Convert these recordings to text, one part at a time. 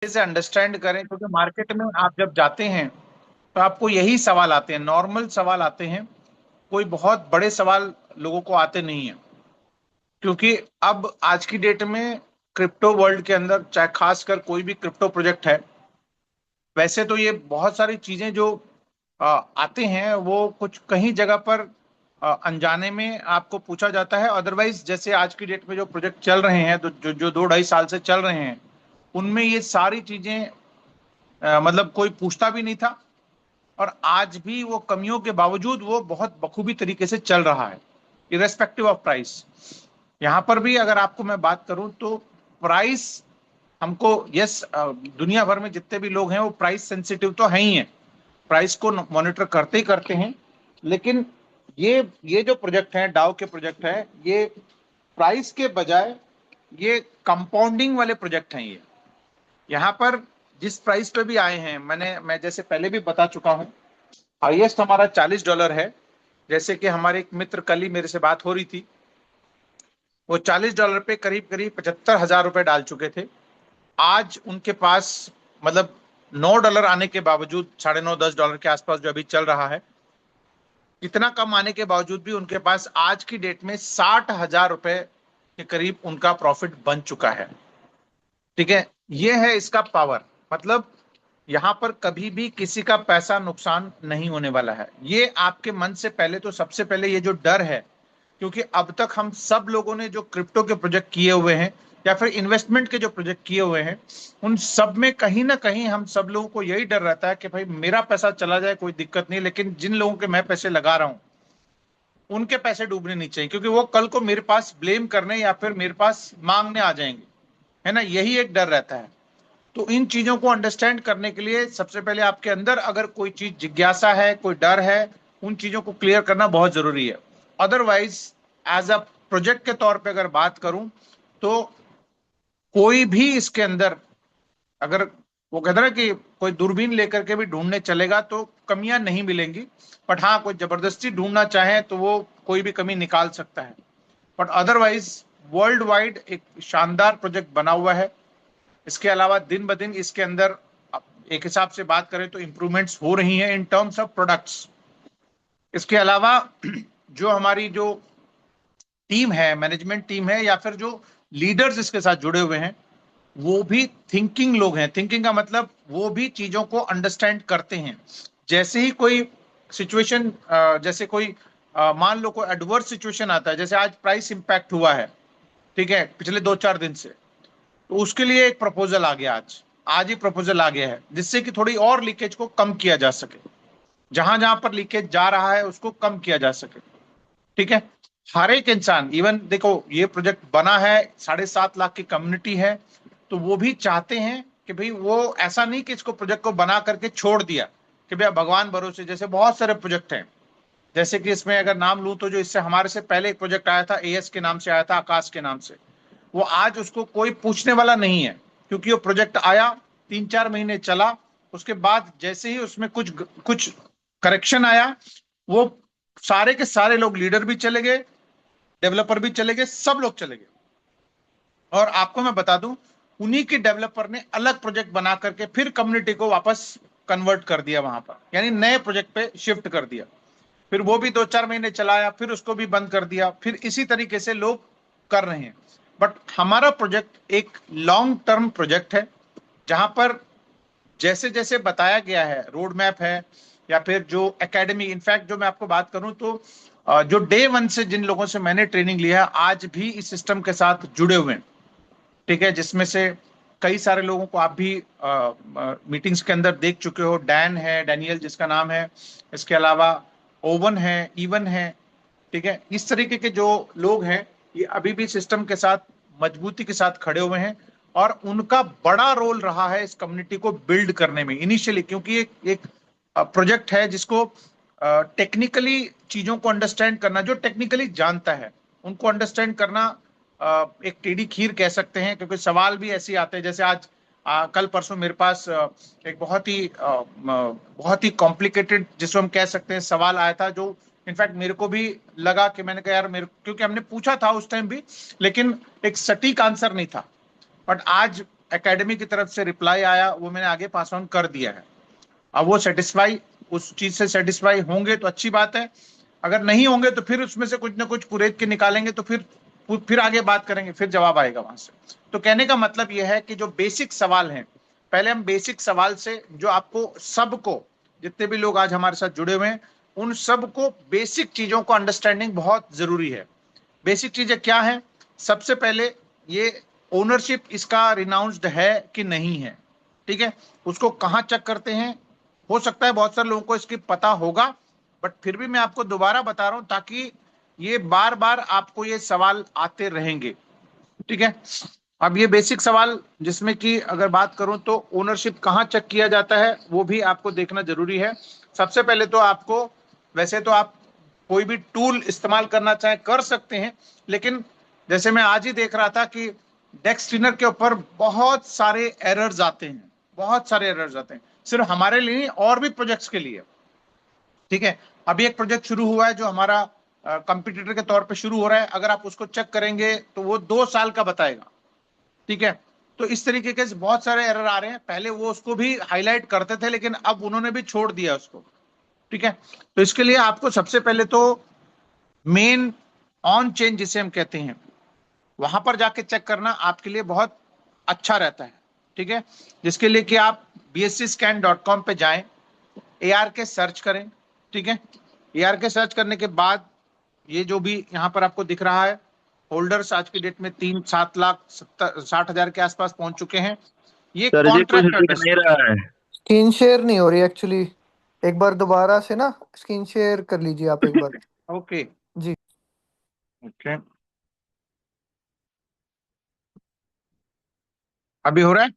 से अंडरस्टैंड करें, क्योंकि मार्केट में आप जब जाते हैं तो आपको यही सवाल आते हैं, नॉर्मल सवाल आते हैं, कोई बहुत बड़े सवाल लोगों को आते नहीं है। क्योंकि अब आज की डेट में क्रिप्टो वर्ल्ड के अंदर, चाहे खासकर कोई भी क्रिप्टो प्रोजेक्ट है, वैसे तो ये बहुत सारी चीजें जो आते हैं वो कुछ कहीं जगह पर अनजाने में आपको पूछा जाता है। अदरवाइज जैसे आज की डेट में जो प्रोजेक्ट चल रहे हैं, तो जो जो 2 ढाई साल से चल रहे हैं, उनमें ये सारी चीजें मतलब कोई पूछता भी नहीं था। और आज भी वो कमियों के बावजूद वो बहुत बखूबी तरीके से चल रहा है, इरेस्पेक्टिव ऑफ प्राइस। यहां पर भी अगर आपको मैं बात करूं तो प्राइस हमको, यस, दुनिया भर में जितने भी लोग हैं वो प्राइस सेंसिटिव तो है ही है, प्राइस को मॉनिटर करते ही करते हैं। लेकिन ये जो प्रोजेक्ट है, डाउ के प्रोजेक्ट है, ये प्राइस के बजाय ये कंपाउंडिंग वाले प्रोजेक्ट हैं। ये यहाँ पर जिस प्राइस पे भी आए हैं, मैं जैसे पहले भी बता चुका हूँ, हाईएस्ट हमारा $40 है। जैसे कि हमारे एक मित्र, कल ही मेरे से बात हो रही थी, वो $40 पे करीब करीब 75,000 रुपए डाल चुके थे। आज उनके पास, मतलब $9 आने के बावजूद, 9.5 $10 के आसपास जो अभी चल रहा है, इतना कम आने के बावजूद भी उनके पास आज की डेट में 60,000 रुपए के करीब उनका प्रॉफिट बन चुका है। ठीक है, ये है इसका पावर। मतलब यहां पर कभी भी किसी का पैसा नुकसान नहीं होने वाला है। ये आपके मन से पहले, तो सबसे पहले ये जो डर है, क्योंकि अब तक हम सब लोगों ने जो क्रिप्टो के प्रोजेक्ट किए हुए हैं या फिर इन्वेस्टमेंट के जो प्रोजेक्ट किए हुए हैं, उन सब में कहीं ना कहीं हम सब लोगों को यही डर रहता है कि भाई मेरा पैसा चला जाए कोई दिक्कत नहीं, लेकिन जिन लोगों के मैं पैसे लगा रहा हूं उनके पैसे डूबने नहीं चाहिए, क्योंकि वो कल को मेरे पास ब्लेम करने या फिर मेरे पास मांगने आ जाएंगे, है ना। यही एक डर रहता है। तो इन चीजों को अंडरस्टैंड करने के लिए सबसे पहले आपके अंदर अगर कोई चीज जिज्ञासा है, कोई डर है, उन चीजों को क्लियर करना बहुत जरूरी है। अदरवाइज एज अ प्रोजेक्ट के तौर पे अगर बात करूं तो कोई भी इसके अंदर, अगर वो कहते ना कि कोई दूरबीन लेकर के भी ढूंढने चलेगा तो कमियां नहीं मिलेंगी। बट हाँ, कोई जबरदस्ती ढूंढना चाहे तो वो कोई भी कमी निकाल सकता है। बट अदरवाइज वर्ल्ड वाइड एक शानदार प्रोजेक्ट बना हुआ है। इसके अलावा दिन ब दिन इसके अंदर एक हिसाब से बात करें तो इंप्रूवमेंट्स हो रही हैं इन टर्म्स ऑफ प्रोडक्ट्स। इसके अलावा जो हमारी जो टीम है, मैनेजमेंट टीम है, या फिर जो लीडर्स इसके साथ जुड़े हुए हैं, वो भी थिंकिंग लोग हैं। थिंकिंग का मतलब वो भी चीजों को अंडरस्टैंड करते हैं। जैसे ही कोई सिचुएशन, जैसे कोई मान लो कोई एडवर्स सिचुएशन आता है, जैसे आज प्राइस इंपैक्ट हुआ है, ठीक है, पिछले 2 4 दिन से, तो उसके लिए एक प्रपोजल आ गया। आज आज ही प्रपोजल आ गया है, जिससे कि थोड़ी और लीकेज को कम किया जा सके, जहां जहां पर लीकेज जा रहा है उसको कम किया जा सके। ठीक है, हर एक इंसान, इवन देखो ये प्रोजेक्ट बना है, 7.5 लाख की कम्युनिटी है, तो वो भी चाहते हैं कि भाई वो ऐसा नहीं कि इसको प्रोजेक्ट को बना करके छोड़ दिया कि भैया भगवान भरोसे। जैसे बहुत सारे प्रोजेक्ट हैं, जैसे कि इसमें अगर नाम लूं तो जो इससे हमारे से पहले एक प्रोजेक्ट आया था, एएस के नाम से आया था, आकाश के नाम से, वो आज उसको कोई पूछने वाला नहीं है, क्योंकि वो प्रोजेक्ट आया, 3 4 महीने चला, उसके बाद जैसे ही उसमें कुछ कुछ करेक्शन आया, वो सारे के सारे लोग, लीडर भी चले गए, डेवलपर भी चले गए, सब लोग चले गए। और आपको मैं बता दूं, उन्हीं के डेवलपर ने अलग प्रोजेक्ट बना करके फिर कम्युनिटी को वापस कन्वर्ट कर दिया वहां पर, यानी नए प्रोजेक्ट पे शिफ्ट कर दिया। फिर वो भी 2 4 महीने चलाया, फिर उसको भी बंद कर दिया, फिर इसी तरीके से लोग कर रहे हैं। बट हमारा प्रोजेक्ट एक लॉन्ग टर्म प्रोजेक्ट है, जहां पर जैसे जैसे बताया गया है, रोड मैप है, या फिर जो एकेडमी, इनफैक्ट जो मैं आपको बात करूं तो जो डे वन से जिन लोगों से मैंने ट्रेनिंग लिया है, आज भी इस सिस्टम के साथ जुड़े हुए हैं। ठीक है, जिसमें से कई सारे लोगों को आप भी मीटिंग्स के अंदर देख चुके हो। डैन है, डैनियल जिसका नाम है, इसके अलावा ओवन है, इवन है। ठीक है, इस तरीके के जो लोग हैं, ये अभी भी सिस्टम के साथ मजबूती के साथ खड़े हुए हैं। और उनका बड़ा रोल रहा है इस कम्युनिटी को बिल्ड करने में इनिशियली, क्योंकि एक प्रोजेक्ट है जिसको टेक्निकली चीजों को अंडरस्टैंड करना, जो टेक्निकली जानता है उनको अंडरस्टैंड करना एक टेढ़ी खीर कह सकते हैं। क्योंकि सवाल भी ऐसे आते हैं, जैसे आज कल परसों मेरे पास एक बहुत ही कॉम्प्लिकेटेड, जिसको हम कह सकते हैं, सवाल आया था, जो इनफैक्ट मेरे को भी लगा कि मैंने कहा यार, मेरे, क्योंकि हमने पूछा था उस टाइम भी, लेकिन एक सटीक आंसर नहीं था। बट आज एकेडमी की तरफ से रिप्लाई आया वो मैंने आगे पास ऑन कर दिया है। अब वो सेटिस्फाई, उस चीज से सेटिस्फाई होंगे तो अच्छी बात है, अगर नहीं होंगे तो फिर उसमें से कुछ ना कुछ कुरेद के निकालेंगे, तो फिर आगे बात करेंगे, फिर जवाब आएगा वहां से। तो कहने का मतलब यह है कि जो बेसिक सवाल हैं, पहले हम बेसिक सवाल से, जो आपको सबको, जितने भी लोग आज हमारे साथ जुड़े हुए हैं, उन सबको बेसिक चीजों को अंडरस्टैंडिंग बहुत जरूरी है। बेसिक चीजें क्या है? सबसे पहले ये ओनरशिप इसका रिनाउंस्ड है कि नहीं है, ठीक है, उसको कहाँ चेक करते हैं? हो सकता है बहुत सारे लोगों को इसकी पता होगा, बट फिर भी मैं आपको दोबारा बता रहा हूं ताकि ये बार बार आपको ये सवाल आते रहेंगे, ठीक है। अब ये बेसिक सवाल जिसमें कि अगर बात करूं तो ओनरशिप कहाँ चेक किया जाता है वो भी आपको देखना जरूरी है। सबसे पहले तो आपको, वैसे तो आप कोई भी टूल इस्तेमाल करना चाहे कर सकते हैं, लेकिन जैसे मैं आज ही देख रहा था कि डेस्क स्क्रीनर के ऊपर बहुत सारे एरर्स आते हैं, बहुत सारे एरर्स आते हैं, सिर्फ हमारे लिए नहीं, और भी प्रोजेक्ट्स के लिए, ठीक है। अभी एक प्रोजेक्ट शुरू हुआ है जो हमारा कंपटीटर के तौर पे शुरू हो रहा है, अगर आप उसको चेक करेंगे तो वो 2 साल का बताएगा, ठीक है। तो इस तरीके के बहुत सारे एरर आ रहे हैं, पहले वो उसको भी हाईलाइट करते थे लेकिन अब उन्होंने भी छोड़ दिया उसको, ठीक है। तो इसके लिए आपको सबसे पहले तो मेन ऑन चेन जिसे हम कहते हैं, वहां पर जाके चेक करना आपके लिए बहुत अच्छा रहता है, ठीक है। जिसके लिए कि आप bscscan.com पे जाएं, AR के सर्च करें, ठीक है। AR के सर्च करने के बाद ये जो भी यहाँ पर आपको दिख रहा है, होल्डर्स आज की डेट में 3-7 लाख 60 हजार के आसपास पहुंच चुके हैं। ये सर जी कुछ कॉन्ट्रैक्ट दिख एड्रेस, नहीं रहा है। स्क्रीन शेयर नहीं हो रही एक्चुअली। एक बार दोबारा से ना स्क्रीन शेयर कर लीजिए आप एक बार। ओके जी ओके, अभी हो रहा है?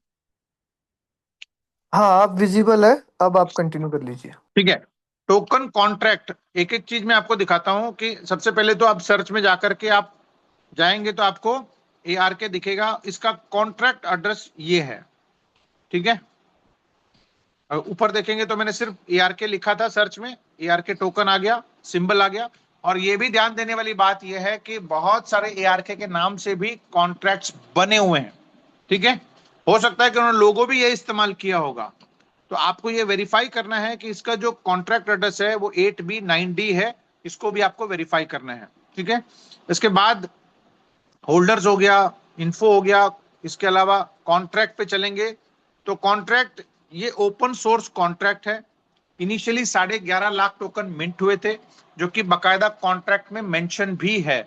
हाँ, आप विजिबल है, अब आप कंटिन्यू कर लीजिए। ठीक है। टोकन कॉन्ट्रैक्ट, एक एक चीज मैं आपको दिखाता हूं कि सबसे पहले तो आप सर्च में जाकर के आप जाएंगे तो आपको ARK दिखेगा, इसका कॉन्ट्रैक्ट एड्रेस ये है, ठीक है। ऊपर देखेंगे तो मैंने सिर्फ ARK लिखा था सर्च में, ARK टोकन आ गया, सिंबल आ गया। और ये भी ध्यान देने वाली बात यह है कि बहुत सारे ARK के नाम से भी कॉन्ट्रैक्ट्स बने हुए हैं, ठीक है। हो सकता है कि उन्होंने लोगो भी ये इस्तेमाल किया होगा, तो आपको ये वेरीफाई करना है कि इसका जो कॉन्ट्रैक्ट एड्रेस है वो 8B9D है, इसको भी आपको वेरीफाई करना है, ठीक है। इसके बाद होल्डर्स हो गया, इन्फो हो गया, इसके अलावा कॉन्ट्रैक्ट पे चलेंगे तो कॉन्ट्रैक्ट ये ओपन सोर्स कॉन्ट्रैक्ट है। इनिशियली 11.5 लाख टोकन मिंट हुए थे, जो कि बकायदा कॉन्ट्रैक्ट में मेंशन भी है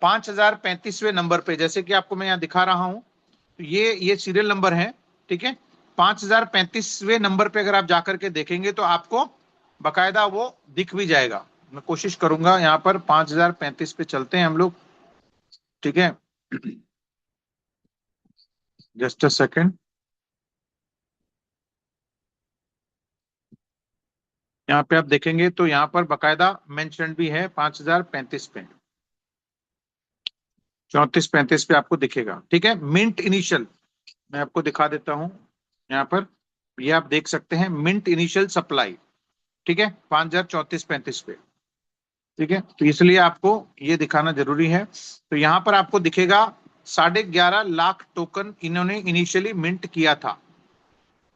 5035वें नंबर पे, जैसे कि आपको मैं यहाँ दिखा रहा हूं, तो ये सीरियल नंबर है, ठीक है। 5035वें नंबर पे अगर आप जाकर के देखेंगे तो आपको बकायदा वो दिख भी जाएगा। मैं कोशिश करूंगा, यहाँ पर 5035 पे चलते हैं हम लोग, ठीक है। जस्ट अ सेकेंड, यहाँ पे आप देखेंगे तो यहाँ पर बकायदा मेंशन भी है 5035 पे, 3435 पे आपको दिखेगा, ठीक है। मिंट इनिशियल मैं आपको दिखा देता हूँ, यहाँ पर ये आप देख सकते हैं मिंट इनिशियल सप्लाई, ठीक है, 5034-35 पे, ठीक है। तो इसलिए आपको ये दिखाना जरूरी है। तो यहाँ पर आपको दिखेगा 11.5 लाख टोकन इन्होंने इनिशियली मिंट किया था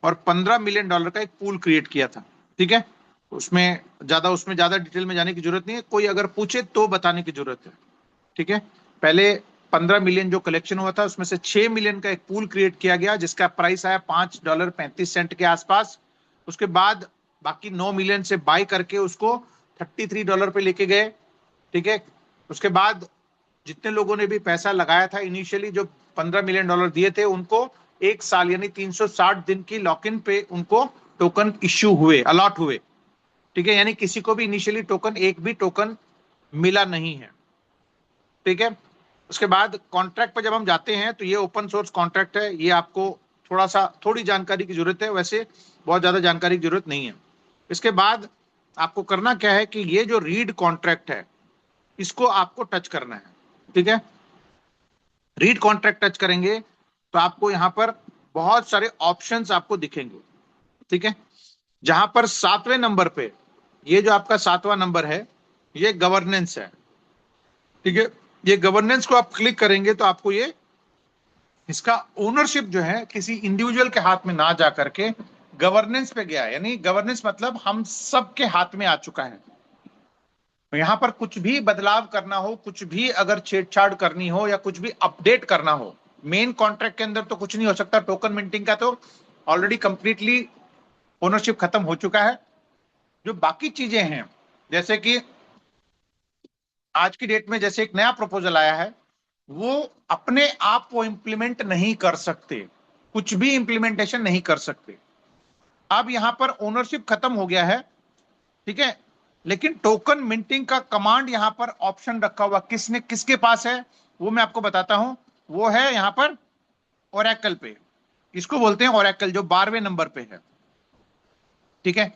और $15 मिलियन का एक पूल क्रिएट किया था, ठीक है। उसमें ज्यादा डिटेल में जाने की जरूरत नहीं है, कोई अगर पूछे तो बताने की जरूरत है, ठीक है। पहले 15 मिलियन जो कलेक्शन हुआ था उसमें से 6 मिलियन का एक पूल क्रिएट किया गया जिसका प्राइस आया $5.35 के आसपास। उसके बाद बाकी 9 मिलियन से बाय करके उसको $33 पे लेके गए, ठीक है। उसके बाद जितने लोगों ने भी पैसा लगाया था इनिशियली, जो $15 मिलियन दिए थे, उनको 1 साल यानी 360 दिन की लॉक इन पे उनको टोकन इश्यू हुए, अलॉट हुए, ठीक है। यानी किसी को भी इनिशियली टोकन, एक भी टोकन मिला नहीं है, ठीक है। उसके बाद कॉन्ट्रैक्ट पर जब हम जाते हैं तो ये ओपन सोर्स कॉन्ट्रैक्ट है, ये आपको थोड़ी जानकारी की जरूरत है, वैसे बहुत ज्यादा जानकारी की जरूरत नहीं है। इसके बाद आपको करना क्या है कि ये जो रीड कॉन्ट्रैक्ट है इसको आपको टच करना है, ठीक है। रीड कॉन्ट्रैक्ट टच करेंगे तो आपको यहां पर बहुत सारे ऑप्शंस आपको दिखेंगे, ठीक है। जहां पर 7वें नंबर पे, ये जो आपका 7वां नंबर है, ये गवर्नेंस है, ठीक है। ये गवर्नेंस को आप क्लिक करेंगे तो आपको ये इसका ओनरशिप जो है किसी इंडिविजुअल के हाथ में ना जा करके गवर्नेंस पे गया है, यानी गवर्नेंस मतलब हम सबके हाथ में आ चुका है। तो यहां पर कुछ भी बदलाव करना हो, कुछ भी अगर छेड़छाड़ करनी हो या कुछ भी अपडेट करना हो, मेन कॉन्ट्रैक्ट के अंदर तो कुछ नहीं हो सकता। टोकन मिंटिंग का तो ऑलरेडी कंप्लीटली ओनरशिप खत्म हो चुका है। जो बाकी चीजें हैं, जैसे कि आज की डेट में जैसे एक नया प्रपोजल आया है, वो अपने आप वो इंप्लीमेंट नहीं कर सकते, कुछ भी इंप्लीमेंटेशन नहीं कर सकते। अब यहां पर ओनरशिप खत्म हो गया है, ठीक है, लेकिन टोकन मिंटिंग का कमांड यहां पर ऑप्शन रखा हुआ किसने किसके पास है, वो मैं आपको बताता हूं। वो है यहां पर ओरेकल पे। इसको बोलते हैं ओरेकल, जो 12वें नंबर पे है, ठीक है।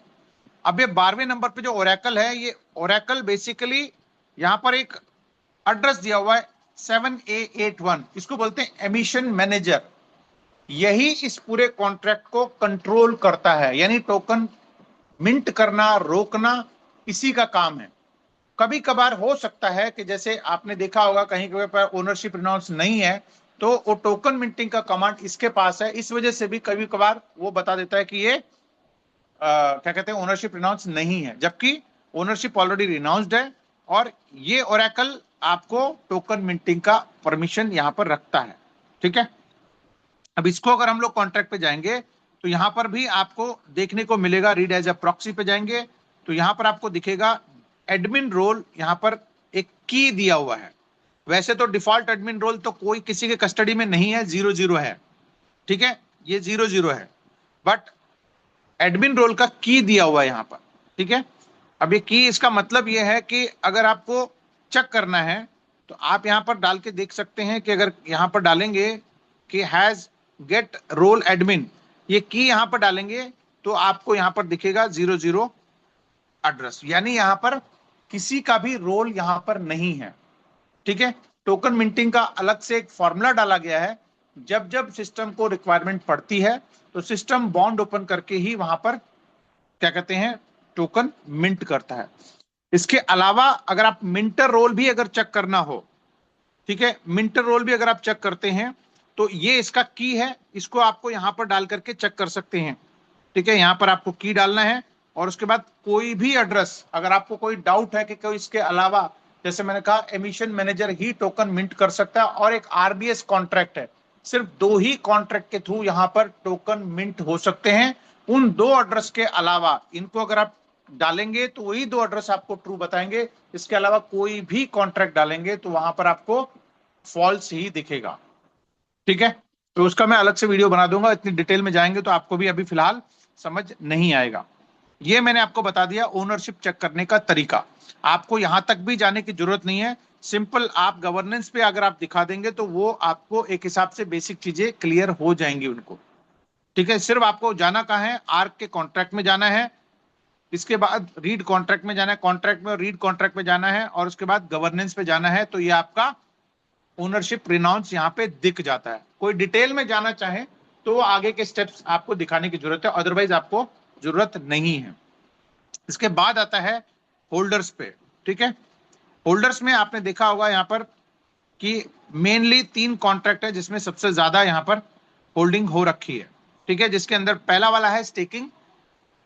अब ये 12वें नंबर पे जो ओरेकल है, ये ओरेकल बेसिकली यहां पर एक एड्रेस दिया हुआ है 7A81, इसको बोलते हैं एमिशन मैनेजर। यही इस पूरे कॉन्ट्रैक्ट को कंट्रोल करता है, यानी टोकन मिंट करना, रोकना, इसी का काम है। कभी कभार हो सकता है कि जैसे आपने देखा होगा कहीं कहीं पर ओनरशिप रिनाउंस नहीं है, तो वो टोकन मिंटिंग का कमांड इसके पास है, इस वजह से भी कभी कभार वो बता देता है कि ये क्या कहते हैं, ओनरशिप रिनाउंस नहीं है, जबकि ओनरशिप ऑलरेडी रिनाउंस्ड है। और ये ओरेकल आपको टोकन मिंटिंग का परमिशन यहां पर रखता है, ठीक है। अब इसको अगर हम लोग कॉन्ट्रैक्ट पे जाएंगे तो यहां पर भी आपको देखने को मिलेगा, रीड एज अ प्रॉक्सी पे जाएंगे तो यहां पर आपको दिखेगा एडमिन रोल, यहां पर एक की दिया हुआ है। वैसे तो डिफॉल्ट एडमिन रोल तो कोई किसी के कस्टडी में नहीं है, 0 0 है, ठीक है, ये 0 0 है। बट एडमिन रोल का की दिया हुआ है यहां पर, ठीक है। अब ये की, इसका मतलब ये है कि अगर आपको चेक करना है तो आप यहां पर डाल के देख सकते हैं कि अगर यहां पर डालेंगे कि हैज गेट रोल एडमिन, ये की यहां पर डालेंगे तो आपको यहां पर दिखेगा 0 0 एड्रेस, यानी यहां पर किसी का भी रोल यहां पर नहीं है, ठीक है। टोकन मिंटिंग का अलग से एक फॉर्मूला डाला गया है, जब जब सिस्टम को रिक्वायरमेंट पड़ती है तो सिस्टम बॉन्ड ओपन करके ही वहां पर क्या कहते हैं, टोकन मिंट करता है। इसके अलावा अगर आप मिंटर रोल भी अगर चेक करना हो, ठीक है, मिंटर रोल भी अगर आप चेक करते हैं तो ये इसका की है, इसको आपको यहां पर डाल करके चेक कर सकते हैं, ठीक है। यहां पर आपको की डालना है और उसके बाद कोई भी एड्रेस, अगर आपको कोई डाउट है कि कोई इसके अलावा, जैसे मैंने कहा एमिशन मैनेजर ही टोकन मिंट कर सकता है और एक आरबीएस कॉन्ट्रैक्ट है, सिर्फ दो ही कॉन्ट्रैक्ट के थ्रू यहां पर टोकन मिंट हो सकते हैं। उन दो एड्रेस के अलावा इनको अगर आप डालेंगे तो वही दो एड्रेस आपको ट्रू बताएंगे, इसके अलावा कोई भी कॉन्ट्रैक्ट डालेंगे तो वहां पर आपको फॉल्स ही दिखेगा, ठीक है। तो उसका मैं अलग से वीडियो बना दूंगा, इतनी डिटेल में जाएंगे तो आपको भी अभी फिलहाल समझ नहीं आएगा। ये मैंने आपको बता दिया ओनरशिप चेक करने का तरीका, आपको यहां तक भी जाने की जरूरत नहीं है। सिंपल आप गवर्नेंस पे अगर आप दिखा देंगे तो वो आपको एक हिसाब से बेसिक चीजें क्लियर हो जाएंगी उनको, ठीक है। सिर्फ आपको जाना कहाँ है, आर्क के कॉन्ट्रैक्ट में जाना है, इसके बाद रीड कॉन्ट्रैक्ट में जाना है, कॉन्ट्रैक्ट में और रीड कॉन्ट्रैक्ट में जाना है, और उसके बाद गवर्नेंस पे जाना है, तो ये आपका ओनरशिप रिनाउंस यहाँ पे दिख जाता है। कोई डिटेल में जाना चाहे तो आगे के स्टेप्स आपको दिखाने की जरूरत है, अदरवाइज आपको जरूरत नहीं है। इसके बाद आता है होल्डर्स पे, ठीक है। होल्डर्स में आपने देखा होगा यहाँ पर कि मेनली 3 कॉन्ट्रैक्ट है जिसमें सबसे ज्यादा यहाँ पर होल्डिंग हो रखी है, ठीक है। जिसके अंदर पहला वाला है स्टेकिंग,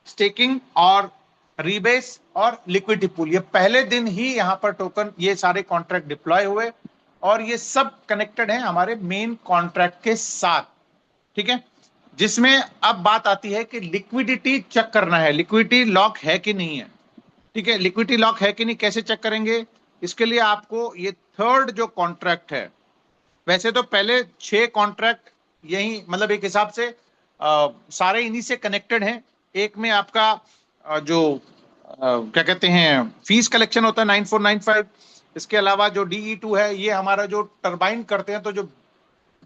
स्टेकिंग और रीबेस और लिक्विडिटी पूल। ये पहले दिन ही यहाँ पर टोकन, ये सारे कॉन्ट्रैक्ट डिप्लॉय हुए और ये सब कनेक्टेड है हमारे मेन कॉन्ट्रैक्ट के साथ, ठीक है। जिसमें अब बात आती है कि लिक्विडिटी चेक करना है, लिक्विडिटी लॉक है कि नहीं है, ठीक है। लिक्विडिटी लॉक है कि नहीं कैसे चेक करेंगे, इसके लिए आपको ये थर्ड जो कॉन्ट्रैक्ट है, वैसे तो पहले 6 कॉन्ट्रैक्ट यही मतलब एक हिसाब से सारे इन्हीं से कनेक्टेड हैं। एक में आपका जो क्या कहते हैं फीस कलेक्शन होता है 9495, इसके अलावा जो DE2 है ये हमारा जो टरबाइन करते हैं, तो जो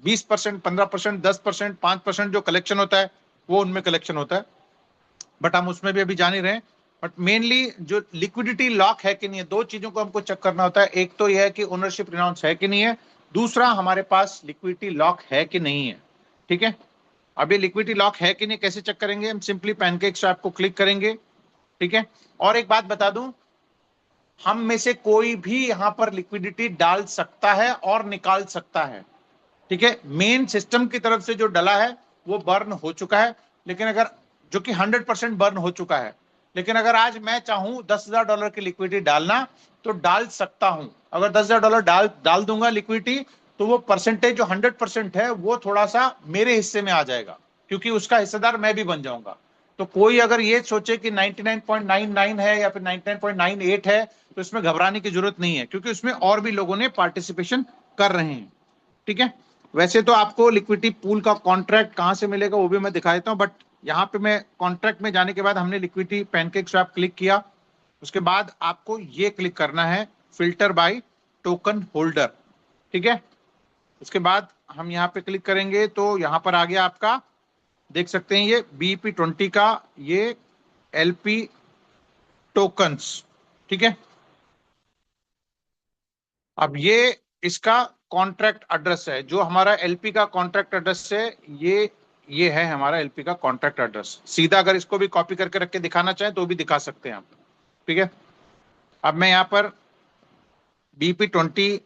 20%, 15%, 10%, 5% जो कलेक्शन होता है वो उनमें कलेक्शन होता है, बट हम उसमें भी अभी जान ही रहे हैं। बट मेनली जो लिक्विडिटी लॉक है कि नहीं है, दो चीजों को हमको चेक करना होता है। एक तो यह है कि ओनरशिप रिनाउंस है कि नहीं है, दूसरा हमारे पास लिक्विडिटी लॉक है कि नहीं है, ठीक है। अब ये लिक्विडिटी लॉक है कि नहीं कैसे चेक करेंगे, हम सिंपली पैनकेक स्वैप को क्लिक करेंगे, ठीक है। और एक बात बता दूं, हम में से कोई भी यहां पर लिक्विडिटी डाल सकता है और निकाल सकता है, ठीक है, मेन सिस्टम की तरफ से जो डला है वो बर्न हो चुका है, लेकिन अगर जो कि 100% बर्न हो चुका है, लेकिन अगर आज मैं चाहूं $10,000 की लिक्विडिटी डालना तो डाल सकता हूं। अगर $10,000 डाल डाल दूंगा लिक्विडिटी, तो वो परसेंटेज जो 100% है वो थोड़ा सा मेरे हिस्से में आ जाएगा, क्योंकि उसका हिस्सेदार मैं भी बन जाऊंगा। तो कोई अगर ये सोचे कि 99.99 है या फिर 99.98 है, तो इसमें घबराने की जरूरत नहीं है, क्योंकि उसमें और भी लोगों ने पार्टिसिपेशन कर रहे हैं। ठीक है, वैसे तो आपको लिक्विडिटी पूल का कॉन्ट्रैक्ट कहां से मिलेगा वो भी मैं दिखा देता हूं, बट यहाँ पे मैं कॉन्ट्रैक्ट में जाने के बाद हमने लिक्विडिटी पैनकेक स्वैप क्लिक किया, उसके बाद आपको ये क्लिक करना है फिल्टर बाय टोकन होल्डर। ठीक है, उसके बाद हम यहाँ पे क्लिक करेंगे तो यहाँ पर आ गया आपका, देख सकते हैं ये BEP20 का ये LP टोकन्स। ठीक है, अब ये इसका कॉन्ट्रैक्ट एड्रेस है, जो हमारा एलपी का कॉन्ट्रैक्ट एड्रेस है, ये है हमारा एलपी का कॉन्ट्रैक्ट एड्रेस। सीधा अगर इसको भी कॉपी करके रख के दिखाना चाहें तो भी दिखा सकते हैं आप। ठीक है, अब मैं यहाँ पर BP20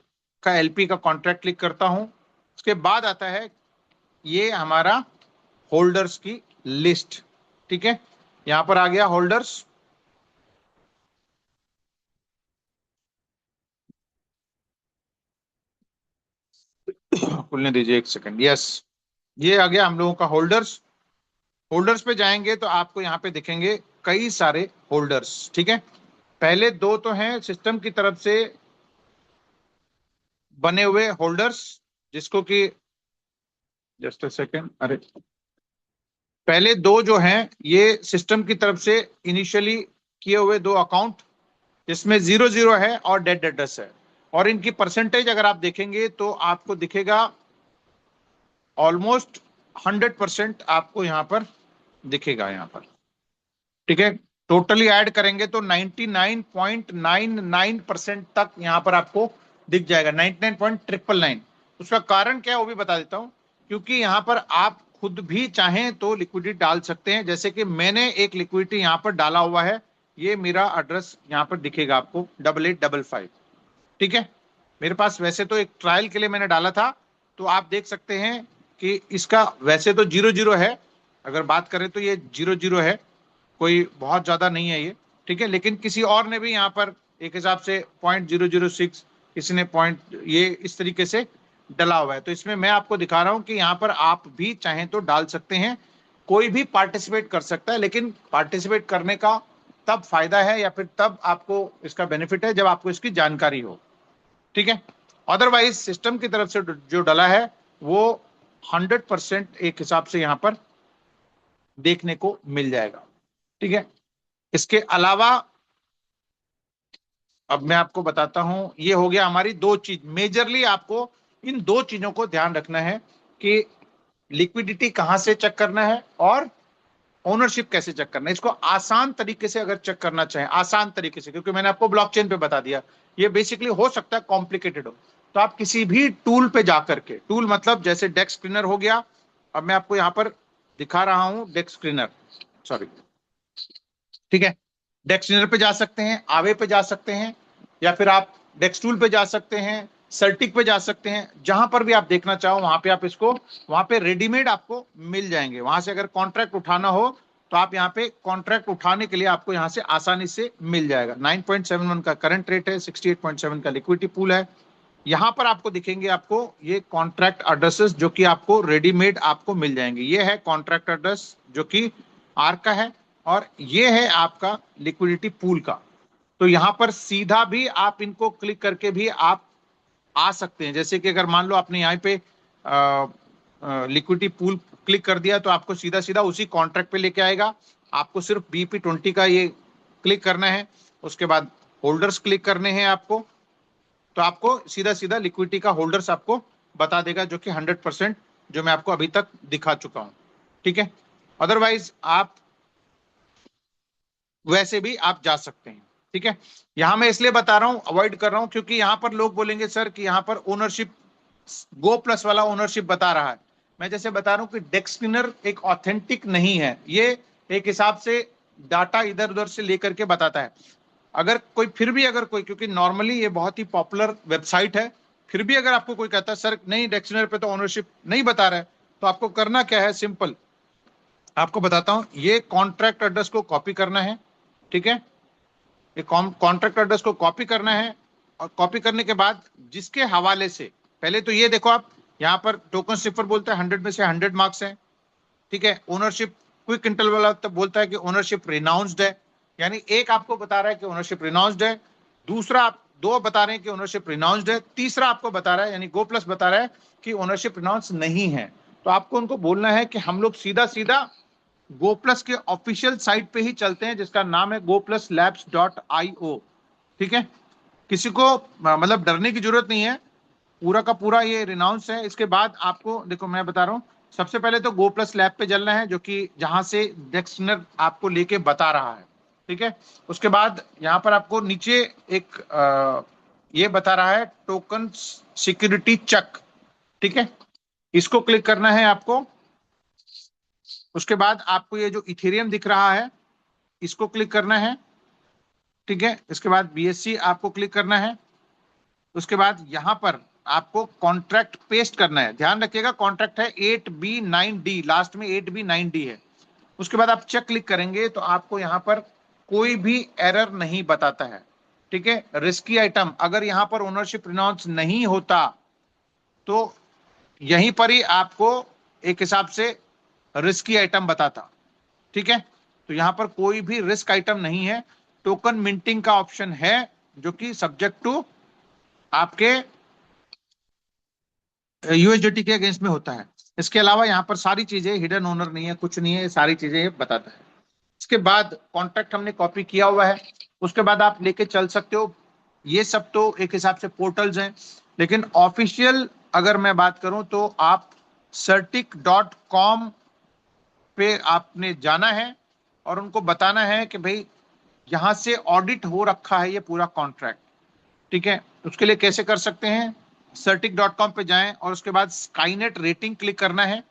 का एलपी का कॉन्ट्रैक्ट क्लिक करता हूं, उसके बाद आता है ये हमारा होल्डर्स की लिस्ट। ठीक है, यहां पर आ गया होल्डर्स। खुलने दीजिए एक सेकंड। यस, ये आ गया हम लोगों का होल्डर्स। होल्डर्स पे जाएंगे तो आपको यहाँ पे दिखेंगे कई सारे होल्डर्स। ठीक है, पहले दो तो हैं सिस्टम की तरफ से बने हुए होल्डर्स, जिसको कि जस्ट अ सेकंड, अरे पहले दो जो हैं ये सिस्टम की तरफ से इनिशियली किए हुए दो अकाउंट, जिसमें 00 है और डेड एड्रेस है, और इनकी परसेंटेज अगर आप देखेंगे तो आपको दिखेगा ऑलमोस्ट 100% आपको यहाँ पर दिखेगा यहाँ पर। ठीक है, टोटली ऐड करेंगे तो 99.99% तक यहां पर आपको दिख जाएगा, 99.999। उसका कारण क्या है वो भी बता देता हूं, क्योंकि यहां पर आप खुद भी चाहें तो लिक्विडिटी डाल सकते हैं। जैसे कि मैंने एक लिक्विडिटी यहां पर डाला हुआ है, ये मेरा एड्रेस यहां पर दिखेगा आपको 8855। ठीक है, मेरे पास वैसे तो एक ट्रायल के लिए मैंने डाला था, तो आप देख सकते हैं कि इसका वैसे तो 00 है, अगर बात करें तो ये 00 है, कोई बहुत ज्यादा नहीं है ये। ठीक है, लेकिन किसी और ने भी यहाँ पर एक हिसाब से 0.006, किसी ने पॉइंट, ये इस तरीके से डला हुआ है। तो इसमें मैं आपको दिखा रहा हूं कि यहाँ पर आप भी चाहें तो डाल सकते हैं, कोई भी पार्टिसिपेट कर सकता है, लेकिन पार्टिसिपेट करने का तब फायदा है या फिर तब आपको इसका बेनिफिट है जब आपको इसकी जानकारी हो। ठीक है, अदरवाइज सिस्टम की तरफ से जो डला है वो 100% एक हिसाब से यहाँ पर देखने को मिल जाएगा। ठीक है, इसके अलावा अब मैं आपको बताता हूं, ये हो गया हमारी दो चीज, मेजरली आपको इन दो चीजों को ध्यान रखना है कि लिक्विडिटी कहां से चेक करना है और ओनरशिप कैसे चेक करना है। इसको आसान तरीके से अगर चेक करना चाहें, आसान तरीके से, क्योंकि मैंने आपको ब्लॉकचेन पे बता दिया, ये बेसिकली हो सकता है कॉम्प्लिकेटेड हो, तो आप किसी भी टूल पे जाकर के, टूल मतलब जैसे डेस्क स्क्रीनर हो गया, अब मैं आपको यहां पर दिखा रहा हूं डेस्क स्क्रीनर, सॉरी। ठीक है, डेक्सनर पे जा सकते हैं, आवे पे जा सकते हैं, या फिर आप डेक्सटूल पे जा सकते हैं, सर्टिक पे जा सकते हैं, जहां पर भी आप देखना चाहो वहां पे आप इसको, वहां पे रेडीमेड आपको मिल जाएंगे। वहां से अगर कॉन्ट्रैक्ट उठाना हो तो आप यहाँ पे कॉन्ट्रैक्ट उठाने के लिए आपको यहाँ से आसानी से मिल जाएगा। 9.71 का करंट रेट है, 68.7 का लिक्विडिटी पूल है। यहाँ पर आपको दिखेंगे आपको ये कॉन्ट्रैक्ट एड्रेसेस, जो कि आपको रेडीमेड आपको मिल जाएंगे। ये है कॉन्ट्रैक्ट एड्रेस जो कि आर का है, और ये है आपका लिक्विडिटी पूल का। तो यहां पर सीधा भी आप इनको क्लिक करके भी आप आ सकते हैं। जैसे कि अगर मान लो आपने यहाँ पे लिक्विडिटी पूल क्लिक कर दिया तो आपको सीधा सीधा उसी कॉन्ट्रैक्ट पे लेके आएगा। आपको सिर्फ BP20 का ये क्लिक करना है, उसके बाद होल्डर्स क्लिक करने हैं आपको, तो आपको सीधा सीधा लिक्विडिटी का होल्डर्स आपको बता देगा, जो कि 100% जो मैं आपको अभी तक दिखा चुका हूं। ठीक है, अदरवाइज आप वैसे भी आप जा सकते हैं। ठीक है, यहां मैं इसलिए बता रहा हूं, अवॉइड कर रहा हूं, क्योंकि यहां पर लोग बोलेंगे सर कि यहां पर ओनरशिप गो प्लस वाला ओनरशिप बता रहा है। मैं जैसे बता रहा हूं कि डेस्क स्पिनर एक ऑथेंटिक नहीं है, ये एक हिसाब से डाटा इधर उधर से लेकर के बताता है। अगर कोई फिर भी अगर कोई, क्योंकि नॉर्मली ये बहुत ही पॉपुलर वेबसाइट है, फिर भी अगर आपको कोई कहता है सर नहीं डेक्सनर पे तो ओनरशिप नहीं बता रहा है, तो आपको करना क्या है, सिंपल आपको बताता हूं। ये कॉन्ट्रैक्ट एड्रेस को कॉपी करना है, ठीक है, ये कॉन्ट्रैक्ट एड्रेस को कॉपी करना है। और कॉपी करने के बाद जिसके हवाले से, पहले तो ये देखो आप, यहाँ पर टोकन सिफर बोलता है 100 में से 100 मार्क्स है, ठीक है। ओनरशिप क्विक इंटरवल वाला तब बोलता है कि ओनरशिप रिनाउंस्ड है, यानी एक आपको बता रहा है कि ओनरशिप रिनाउंस्ड है, दूसरा आप दो बता रहे हैं कि ओनरशिप रिनाउंस्ड है, तीसरा आपको बता रहा है यानी गो प्लस बता रहा है कि ओनरशिप रिनाउंस नहीं है। तो आपको उनको बोलना है कि हम लोग सीधा सीधा गो प्लस के ऑफिशियल साइट पे ही चलते हैं, जिसका नाम है gopluslabs.io, ठीक है। किसी को मतलब डरने की जरूरत नहीं है, पूरा का पूरा ये रिनाउंस है। इसके बाद आपको देखो मैं बता रहा हूँ, सबसे पहले तो गो प्लस लैब पे चलना है, जो कि जहां से डेक्सनर आपको लेके बता रहा है, ठीक है। उसके बाद यहाँ पर आपको नीचे एक ये बता रहा है टोकन सिक्योरिटी चेक, ठीक है, इसको क्लिक करना है आपको। उसके बाद आपको ये जो इथेरियम दिख रहा है इसको क्लिक करना है, ठीक है। इसके बाद BSC आपको क्लिक करना है। उसके बाद यहां पर आपको कॉन्ट्रैक्ट पेस्ट करना है, ध्यान रखिएगा कॉन्ट्रैक्ट है 8B9D, लास्ट में 8B9D है। उसके बाद आप चेक क्लिक करेंगे तो आपको यहां पर कोई भी एरर नहीं बताता है, ठीक है। रिस्की आइटम, अगर यहां पर ओनरशिप रिनाउंस नहीं होता तो यहीं पर ही आपको एक हिसाब से रिस्की आइटम बताता, ठीक है। तो यहां पर कोई भी रिस्क आइटम नहीं है। टोकन मिंटिंग का ऑप्शन है, जो कि सब्जेक्ट टू आपके USDT के अगेंस्ट में होता है। इसके अलावा यहाँ पर सारी चीजें, हिडन ओनर नहीं है, कुछ नहीं है, सारी चीजें बताता है। इसके बाद कॉन्ट्रैक्ट हमने कॉपी किया हुआ है, उसके बाद आप लेके चल सकते हो। ये सब तो एक हिसाब से पोर्टल्स हैं, लेकिन ऑफिशियल अगर मैं बात करूं तो आप certic.com पे आपने जाना है और उनको बताना है कि भाई यहां से ऑडिट हो रखा है ये पूरा कॉन्ट्रैक्ट, ठीक है। उसके लिए कैसे कर सकते हैं, certic.com पे जाएं और उसके बाद स्काईनेट रेटिंग क्लिक करना है,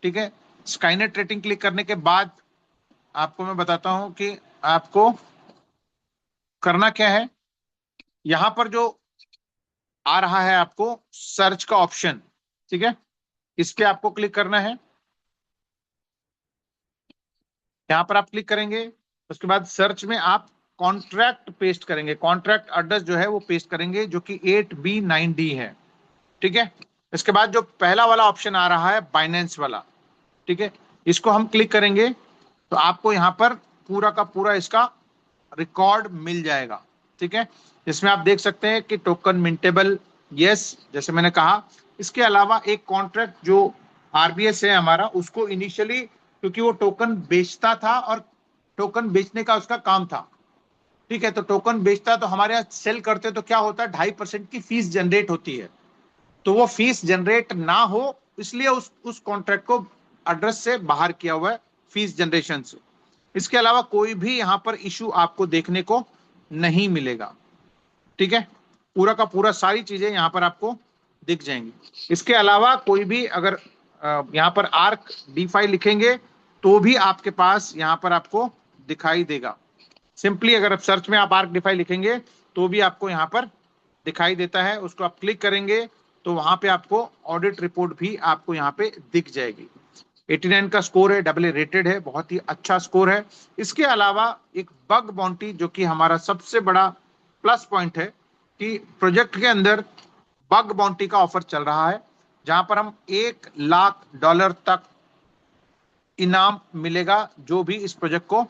ठीक है। स्काईनेट रेटिंग क्लिक करने के बाद आपको मैं बताता हूं कि आपको करना क्या है। यहां पर जो आ रहा है आपको सर्च का ऑप्शन, ठीक है, इस पे आपको क्लिक करना है। यहां पर आप क्लिक करेंगे, उसके बाद सर्च में आप कॉन्ट्रैक्ट पेस्ट करेंगे, कॉन्ट्रैक्ट एड्रेस जो है वो पेस्ट करेंगे, जो कि 8B9D है, ठीक है। इसके बाद जो पहला वाला ऑप्शन आ रहा है बाइनेंस वाला, ठीक है, इसको हम क्लिक करेंगे तो आपको यहाँ पर पूरा का पूरा इसका रिकॉर्ड मिल जाएगा, ठीक है। इसमें आप देख सकते हैं कि टोकन मिंटेबल, यस, जैसे मैंने कहा। इसके अलावा एक कॉन्ट्रैक्ट जो RBS है हमारा, उसको इनिशियली, क्योंकि वो टोकन बेचता था और टोकन बेचने का उसका काम था, ठीक है, तो टोकन बेचता तो हमारे यहाँ सेल करते तो क्या होता है, 2.5% की फीस जनरेट होती है। तो वो फीस जनरेट ना हो इसलिए उस कॉन्ट्रैक्ट को एड्रेस से बाहर किया हुआ है, फीस जनरेशन से। इसके अलावा कोई भी यहाँ पर इशू आपको देखने को नहीं मिलेगा, ठीक है। पूरा का पूरा सारी चीजें यहाँ पर आपको दिख जाएंगी। इसके अलावा कोई भी अगर यहाँ पर आर्क DeFi लिखेंगे तो भी आपके पास यहाँ पर आपको दिखाई देगा। सिंपली अगर आप सर्च में आप आर्क DeFi लिखेंगे तो भी आपको यहाँ पर दिखाई देता है, उसको आप क्लिक करेंगे तो वहां पे आपको ऑडिट रिपोर्ट भी आपको यहाँ पे दिख जाएगी। 89 का स्कोर है, AA रेटेड है, बहुत ही अच्छा स्कोर है। इसके अलावा एक बग बाउंटी, जो कि हमारा सबसे बड़ा प्लस पॉइंट है, कि प्रोजेक्ट के अंदर बग बाउंटी का ऑफर चल रहा है, जहां पर हम $1 लाख तक इनाम मिलेगा जो भी इस प्रोजेक्ट को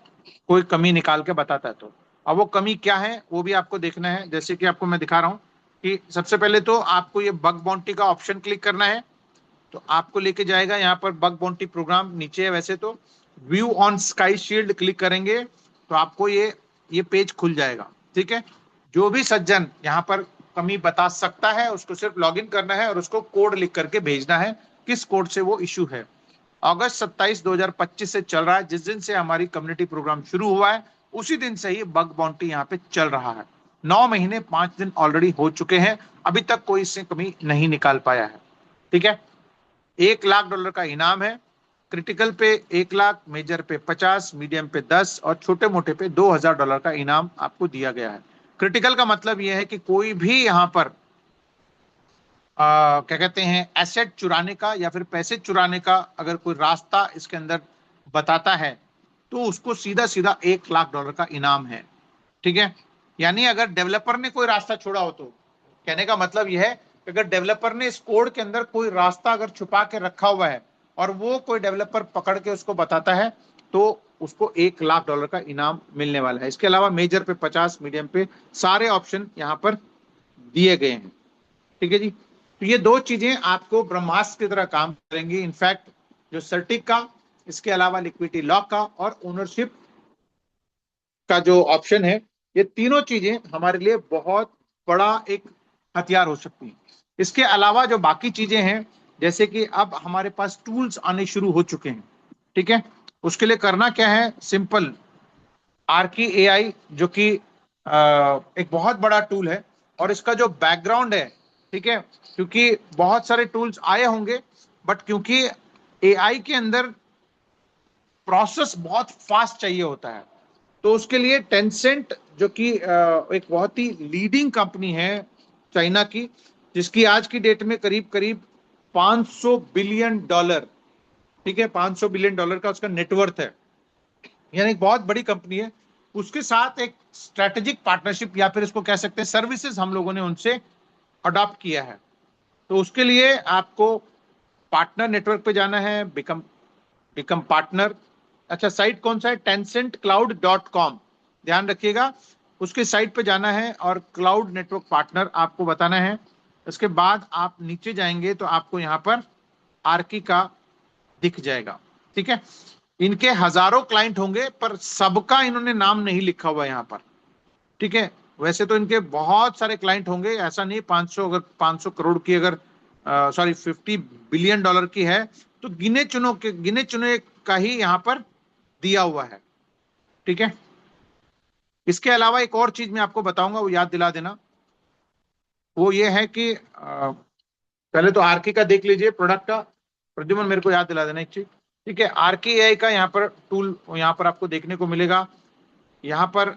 कोई कमी निकाल के बताता है। तो अब वो कमी क्या है वो भी आपको देखना है, जैसे कि आपको मैं दिखा रहा हूं कि सबसे पहले तो आपको ये बग बाउंटी का ऑप्शन क्लिक करना है, तो आपको लेके जाएगा यहाँ पर बग बाउंटी प्रोग्राम, नीचे है वैसे तो। View on sky shield click करेंगे तो आपको ये पेज खुल जाएगा, ठीक है। जो भी सज्जन यहाँ पर कमी बता सकता है उसको सिर्फ लॉगिन करना है और उसको कोड लिख करके भेजना है, किस कोड से वो इशू है। अगस्त 27 2025 से चल रहा है, जिस दिन से हमारी कम्युनिटी प्रोग्राम शुरू हुआ है उसी दिन से ही बग बाउंटी यहाँ पे चल रहा है। 9 महीने 5 दिन ऑलरेडी हो चुके हैं, अभी तक कोई इससे कमी नहीं निकाल पाया है, ठीक है। $1 लाख का इनाम है। क्रिटिकल पे 1 लाख, मेजर पे 50, मीडियम पे 10 और छोटे मोटे पे $2000 का इनाम आपको दिया गया है। क्रिटिकल का मतलब यह है कि कोई भी यहाँ पर क्या कहते हैं, एसेट चुराने का या फिर पैसे चुराने का अगर कोई रास्ता इसके अंदर बताता है तो उसको सीधा सीधा $1 लाख का इनाम है। ठीक है, यानी अगर डेवलपर ने कोई रास्ता छोड़ा हो, तो कहने का मतलब यह है कि अगर डेवलपर ने इस कोड के अंदर कोई रास्ता अगर छुपा के रखा हुआ है और वो कोई डेवलपर पकड़ के उसको बताता है, तो उसको $1 लाख का इनाम मिलने वाला है। इसके अलावा मेजर पे 50, मीडियम पे सारे ऑप्शन यहाँ पर दिए गए हैं। ठीक है जी, तो ये दो चीजें आपको ब्रह्मास्त्र की तरह काम करेंगी। इनफैक्ट जो सर्टिक का, इसके अलावा लिक्विडिटी लॉक का और ओनरशिप का जो ऑप्शन है, ये तीनों चीजें हमारे लिए बहुत बड़ा एक हथियार हो सकती हैं। इसके अलावा जो बाकी चीजें हैं, जैसे कि अब हमारे पास टूल्स आने शुरू हो चुके हैं। ठीक है, उसके लिए करना क्या है, सिंपल, आर्की एआई जो कि एक बहुत बड़ा टूल है, और इसका जो बैकग्राउंड है, ठीक है, क्योंकि बहुत सारे टूल्स आए होंगे, बट क्योंकि एआई के अंदर प्रोसेस बहुत फास्ट चाहिए होता है, तो उसके लिए टेंसेंट जो कि एक बहुत ही लीडिंग कंपनी है चाइना की, जिसकी आज की डेट में करीब करीब $500 बिलियन, ठीक है, $500 बिलियन का उसका नेटवर्थ है, यानी एक बहुत बड़ी कंपनी है, उसके साथ एक स्ट्रेटेजिक पार्टनरशिप या फिर इसको कह सकते हैं सर्विसेज हम लोगों ने उनसे अडॉप्ट किया है। तो उसके लिए आपको पार्टनर नेटवर्क पे जाना है, बिकम बिकम पार्टनर। अच्छा, साइट कौन सा है, tencentcloud.com, ध्यान रखिएगा, उसके साइट पे जाना है और क्लाउड नेटवर्क पार्टनर आपको बताना है। उसके बाद आप नीचे जाएंगे तो आपको यहाँ पर आर्की का दिख जाएगा। ठीक है, इनके हजारों क्लाइंट होंगे, पर सबका इन्होंने नाम नहीं लिखा हुआ यहाँ पर। ठीक है, वैसे तो इनके बहुत सारे क्लाइंट होंगे, ऐसा नहीं, 500, अगर 500 करोड़ की, अगर सॉरी $50 बिलियन की है, तो गिने चुने का ही यहाँ पर दिया हुआ है। ठीक है, इसके अलावा एक और चीज मैं आपको बताऊंगा, वो याद दिला देना, वो ये है कि पहले तो आरके का देख लीजिए प्रोडक्ट का, प्रद्युमन मेरे को याद दिला देना एक चीज। ठीक है, आरके एआई का यहाँ पर टूल यहाँ पर आपको देखने को मिलेगा। यहाँ पर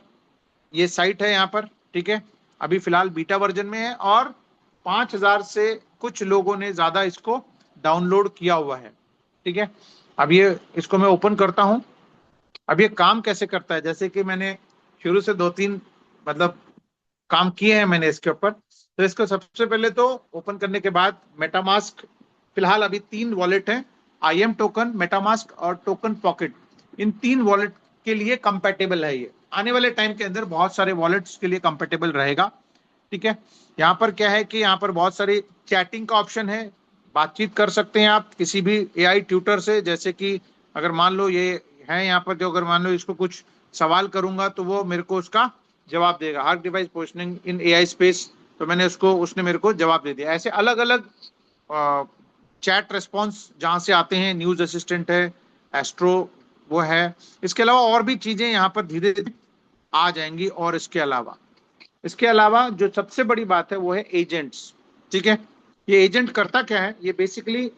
ये साइट है यहाँ पर, ठीक है, अभी फिलहाल बीटा वर्जन में है और 5,000 से कुछ लोगों ने ज्यादा इसको डाउनलोड किया हुआ है। ठीक है, अब ये इसको मैं ओपन करता हूं। अब ये काम कैसे करता है, जैसे कि मैंने शुरू से दो तीन मतलब काम किए हैं मैंने इसके ऊपर। तो इसको सबसे पहले तो ओपन करने के बाद मेटामास्क, फिलहाल अभी 3 वॉलेट हैं, IM टोकन, मेटामास्क और टोकन पॉकेट, इन 3 वॉलेट के लिए कंपेटेबल है। ये आने वाले टाइम के अंदर बहुत सारे वॉलेट्स के लिए कंपेटेबल रहेगा। ठीक है, यहाँ पर क्या है कि यहाँ पर बहुत सारी चैटिंग का ऑप्शन है, बातचीत कर सकते हैं आप किसी भी एआई ट्यूटर से, जैसे कि अगर मान लो ये है यहाँ पर, जो अगर मान लो इसको कुछ सवाल करूंगा तो वो मेरे को उसका जवाब देगा। हर डिवाइस पोजिशनिंग इन एआई स्पेस, तो मैंने उसको, उसने मेरे को जवाब दे दिया। ऐसे अलग अलग चैट रेस्पॉन्स जहां से आते हैं, न्यूज असिस्टेंट है, एस्ट्रो वो है, इसके अलावा और भी चीजें यहाँ पर धीरे धीरे आ जाएंगी। और इसके अलावा जो सबसे बड़ी बात है वो है एजेंट्स। ठीक है, ये एजेंट करता क्या है, ये बेसिकली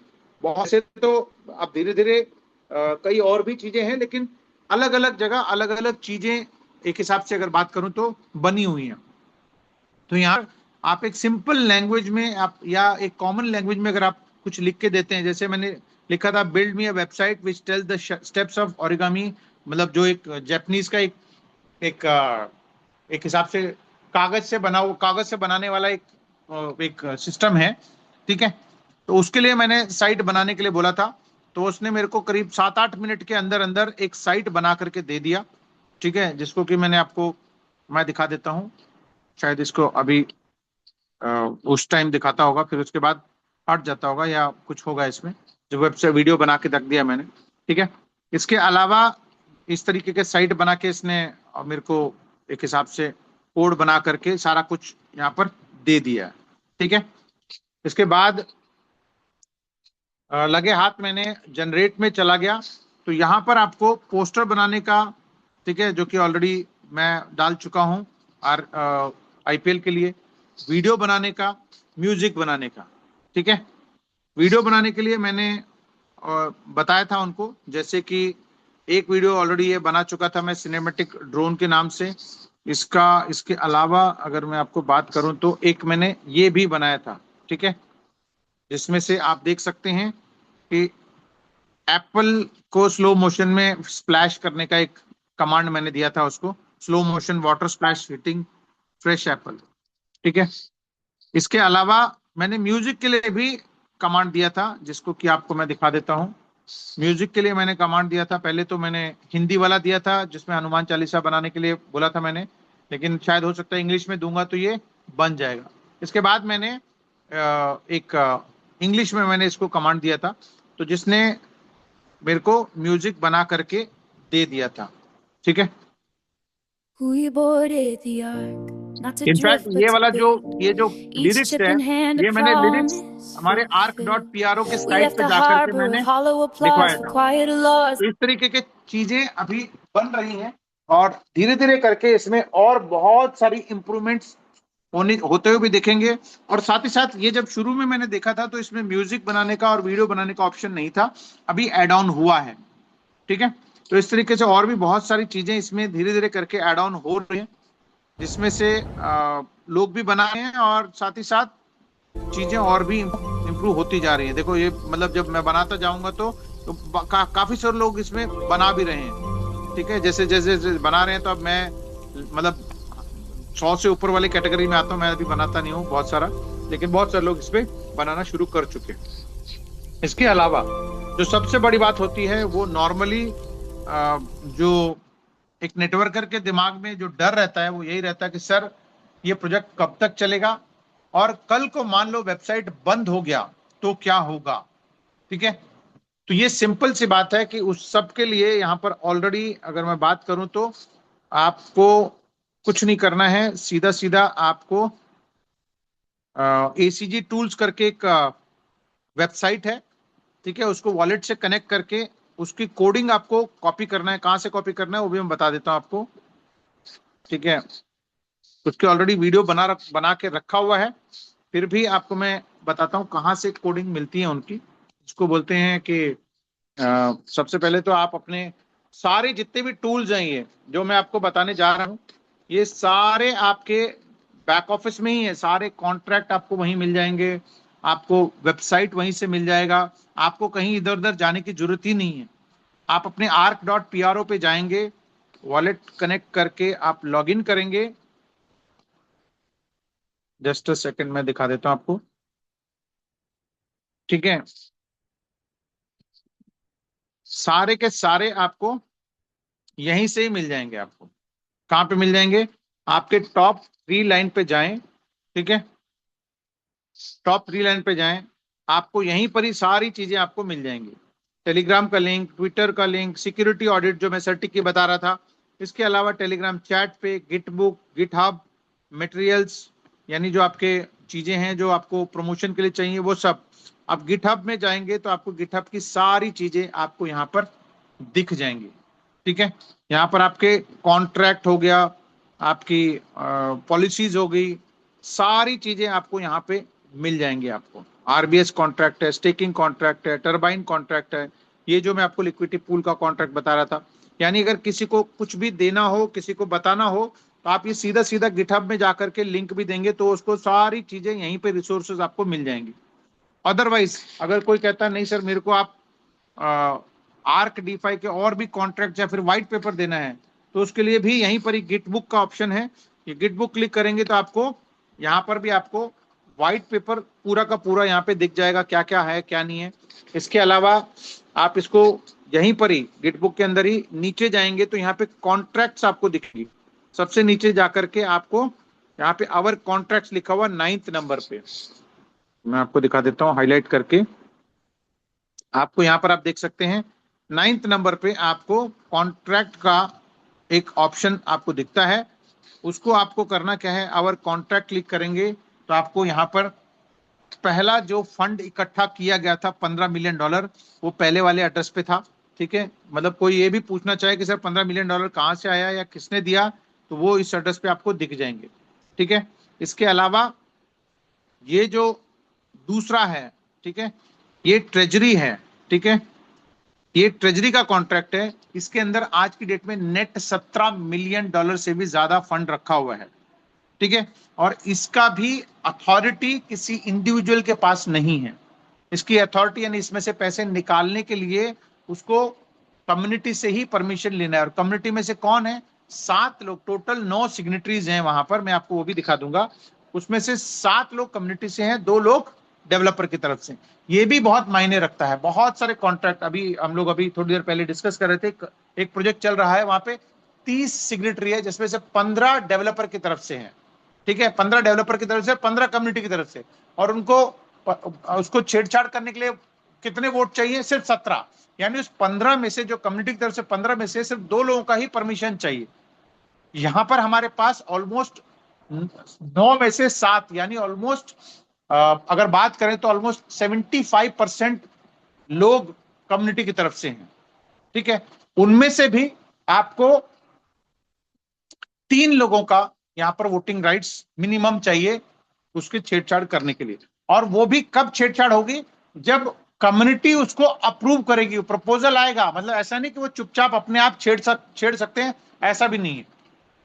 बहुत से तो अब धीरे धीरे कई और भी चीजें हैं, लेकिन अलग अलग जगह अलग अलग चीजें एक हिसाब से अगर बात करूं तो बनी हुई हैं। तो यहाँ आप एक सिंपल लैंग्वेज में आप या एक कॉमन लैंग्वेज में अगर आप कुछ लिख के देते हैं, जैसे मैंने लिखा था, build me a website which tells the steps of origami, मतलब जो एक जापानीज का एक एक हिसाब से कागज से बनाने वाला एक सिस्टम है। ठीक है, तो उसके लिए मैंने साइट बनाने के लिए बोला था, तो उसने मेरे को करीब 7-8 मिनट के अंदर अंदर एक साइट बना करके दे दिया। ठीक है, जिसको कि मैंने आपको मैं दिखा देता हूँ, शायद इसको अभी उस टाइम दिखाता होगा, फिर उसके बाद हट जाता होगा या कुछ होगा इसमें, जो वेबसाइट वीडियो बना के रख दिया मैंने। ठीक है, इसके अलावा इस तरीके के साइट बना के इसने मेरे को एक हिसाब से कोड बना करके सारा कुछ यहाँ पर दे दिया है। ठीक है, इसके बाद लगे हाथ मैंने जनरेट में चला गया, तो यहाँ पर आपको पोस्टर बनाने का, ठीक है, जो कि ऑलरेडी मैं डाल चुका हूँ आर आईपीएल के लिए, वीडियो बनाने का, म्यूजिक बनाने का। ठीक है, वीडियो बनाने के लिए मैंने बताया था उनको, जैसे कि एक वीडियो ऑलरेडी ये बना चुका था मैं, सिनेमेटिक ड्रोन के नाम से। इसके अलावा अगर मैं आपको बात करूं तो एक मैंने ये भी बनाया था। ठीक है, जिसमें से आप देख सकते हैं कि एप्पल को स्लो मोशन में स्प्लैश करने का एक कमांड मैंने दिया था उसको, slow motion water splash hitting fresh apple. ठीक है। इसके अलावा मैंने म्यूजिक के लिए भी कमांड दिया था, जिसको कि आपको मैं दिखा देता हूं। म्यूजिक के लिए मैंने कमांड दिया था, पहले तो मैंने हिंदी वाला दिया था जिसमें हनुमान चालीसा बनाने के लिए बोला था मैंने, लेकिन शायद हो सकता है इंग्लिश में दूंगा तो ये बन जाएगा। इसके बाद मैंने एक इंग्लिश में मैंने इसको कमांड दिया था, तो जिसने मेरे को म्यूजिक बना करके दे दिया था। ठीक है। We boarded the ark, not to in fact drift but ये to वाला ये जो build. Each लिरिक्स chip है, in hand a ये मैंने लिरिक्स promise हमारे आर्क डॉट fulfilled. पी के We साइट left पे the जाकर के harbor मैंने with hollow applause लिखवाया for था। quiet loss. तो इस तरीके की चीजें अभी बन रही हैं, और धीरे धीरे करके इसमें और बहुत सारी इंप्रूवमेंट्स होते हुए भी देखेंगे। और साथ ही साथ ये जब शुरू में मैंने देखा था तो इसमें म्यूजिक बनाने का और वीडियो बनाने का ऑप्शन नहीं था, अभी एड ऑन हुआ है। ठीक है। तो इस तरीके से और भी बहुत सारी चीजें इसमें धीरे धीरे करके एड ऑन हो रही हैं, जिसमें से लोग भी बना रहे हैं और साथ ही साथ चीजें और भी इम्प्रूव होती जा रही हैं। देखो ये मतलब जब मैं बनाता जाऊंगा तो काफी सारे लोग इसमें बना भी रहे हैं। ठीक है। जैसे जैसे जैसे बना रहे हैं, तो अब मैं मतलब 100 से ऊपर वाली कैटेगरी में आता हूँ। मैं अभी बनाता नहीं हूँ बहुत सारा, लेकिन बहुत सारे लोग इस पे बनाना शुरू कर चुके हैं। इसके अलावा जो सबसे बड़ी बात होती है वो नॉर्मली जो एक नेटवर्कर के दिमाग में जो डर रहता है वो यही रहता है कि सर ये प्रोजेक्ट कब तक चलेगा, और कल को मान लो वेबसाइट बंद हो गया तो क्या होगा। ठीक है। तो ये सिंपल सी बात है कि उस सब के लिए यहाँ पर ऑलरेडी अगर मैं बात करूं तो आपको कुछ नहीं करना है, सीधा सीधा आपको एसीजी टूल्स करके एक वेबसाइट है। ठीक है। उसको वॉलेट से कनेक्ट करके उसकी कोडिंग आपको कॉपी करना है। कहाँ से कॉपी करना है वो भी मैं बता देता हूं आपको। ठीक है। उसके ऑलरेडी वीडियो बना के रखा हुआ है, फिर भी आपको मैं बताता हूँ कहाँ से कोडिंग मिलती है उनकी। इसको बोलते हैं कि सबसे पहले तो आप अपने सारे जितने भी टूल्स हैं ये जो मैं आपको बताने जा रहा हूँ, ये सारे आपके बैक ऑफिस में ही है। सारे कॉन्ट्रैक्ट आपको वहीं मिल जाएंगे, आपको वेबसाइट वहीं से मिल जाएगा, आपको कहीं इधर उधर जाने की जरूरत ही नहीं है। आप अपने arc.pro पे जाएंगे, वॉलेट कनेक्ट करके आप लॉग इन करेंगे। जस्ट अ सेकंड मैं दिखा देता हूं आपको। ठीक है। सारे के सारे आपको यहीं से ही मिल जाएंगे। आपको कहाँ पे मिल जाएंगे? आपके टॉप 3 लाइन पे जाएं। ठीक है। टॉप 3 लाइन पे जाएं, आपको यहीं पर ही सारी चीजें आपको मिल जाएंगी। टेलीग्राम का लिंक, ट्विटर का लिंक, सिक्योरिटी ऑडिट जो मैं सर्टिक की बता रहा था, इसके अलावा टेलीग्राम चैट पे GitBook, GitHub, materials, यानी जो आपके चीजें हैं जो आपको प्रमोशन के लिए चाहिए वो सब। आप गिट हब में जाएंगे तो आपको गिट हब की सारी चीजें आपको यहाँ पर दिख जाएंगी। ठीक है। यहाँ पर आपके कॉन्ट्रैक्ट हो गया, आपकी पॉलिसीज हो गई, सारी चीजें आपको यहाँ पे मिल जाएंगी। आपको आरबीएस कॉन्ट्रैक्ट है, स्टेकिंग कॉन्ट्रैक्ट है, टरबाइन कॉन्ट्रैक्ट है, ये जो मैं आपको लिक्विडिटी पूल का कॉन्ट्रैक्ट बता रहा था। यानी अगर किसी को कुछ भी देना हो, किसी को बताना हो, तो आप ये सीधा सीधा गिटहब में जाकर के लिंक भी देंगे तो उसको सारी चीजें यहीं पे रिसोर्सेज आपको मिल जाएंगी। अदरवाइज अगर कोई कहता है नहीं सर मेरे को आप आर्क डीफाई के और भी कॉन्ट्रैक्ट या फिर व्हाइट पेपर देना है, तो उसके लिए भी यहीं पर ही गिट बुक का ऑप्शन है। ये गिट बुक क्लिक करेंगे तो आपको यहाँ पर भी आपको व्हाइट पेपर पूरा का पूरा यहाँ पे दिख जाएगा, क्या क्या है क्या नहीं है। इसके अलावा आप इसको यहीं पर ही गिट बुक के अंदर ही नीचे जाएंगे तो यहाँ पे कॉन्ट्रैक्ट्स आपको दिखेगी। सबसे नीचे जाकर के आपको यहाँ पे आवर कॉन्ट्रैक्ट्स लिखा हुआ 9th नंबर पे, मैं आपको दिखा देता हूँ हाईलाइट करके। आपको यहाँ पर आप देख सकते हैं 9th नंबर पे आपको कॉन्ट्रैक्ट का एक ऑप्शन आपको दिखता है। उसको आपको करना क्या है, आवर कॉन्ट्रैक्ट क्लिक करेंगे तो आपको यहाँ पर पहला जो फंड इकट्ठा किया गया था $15 मिलियन, वो पहले वाले एड्रेस पे था। ठीक है। मतलब कोई ये भी पूछना चाहे कि सर $15 मिलियन कहाँ से आया या किसने दिया, तो वो इस एड्रेस पे आपको दिख जाएंगे। ठीक है। इसके अलावा ये जो दूसरा है, ठीक है, ये ट्रेजरी है। ठीक है। ये ट्रेजरी का कॉन्ट्रैक्ट है। इसके अंदर आज की डेट में नेट $17 मिलियन से भी ज्यादा फंड रखा हुआ है। ठीक है। और इसका भी अथॉरिटी किसी इंडिविजुअल के पास नहीं है। इसकी अथॉरिटी यानी इसमें से पैसे निकालने के लिए उसको कम्युनिटी से ही परमिशन लेना है। और कम्युनिटी में से कौन है? 7 लोग, टोटल 9 सिग्नेटरीज हैं वहां पर, मैं आपको वो भी दिखा दूंगा। उसमें से 7 लोग कम्युनिटी से हैं, 2 लोग डेवलपर की तरफ से। ये भी बहुत मायने रखता है। बहुत सारे कॉन्ट्रैक्ट अभी हम लोग अभी थोड़ी देर पहले डिस्कस कर रहे थे, एक प्रोजेक्ट चल रहा है वहां पे 30 सिग्नेटरी है, जिसमें से 15 डेवलपर की तरफ से हैं। ठीक है, 15 डेवलपर की तरफ से, 15 कम्युनिटी की तरफ से। और उनको उसको छेड़छाड़ करने के लिए कितने वोट चाहिए? सिर्फ 17। यानी उस 15 में से, जो कम्युनिटी की तरफ से 15 में से सिर्फ 2 लोगों का ही परमिशन चाहिए। यहां पर हमारे पास ऑलमोस्ट 9 में से 7, यानी ऑलमोस्ट अगर बात करें तो ऑलमोस्ट 75% लोग कम्युनिटी की तरफ से हैं। ठीक है, उनमें से भी आपको 3 लोगों का यहां पर वोटिंग राइट्स मिनिमम चाहिए उसके छेड़छाड़ करने के लिए। और वो भी कब छेड़छाड़ होगी? जब कम्युनिटी उसको अप्रूव करेगी, प्रपोजल आएगा। मतलब ऐसा नहीं कि वो चुपचाप अपने आप छेड़ सकते हैं, ऐसा भी नहीं है।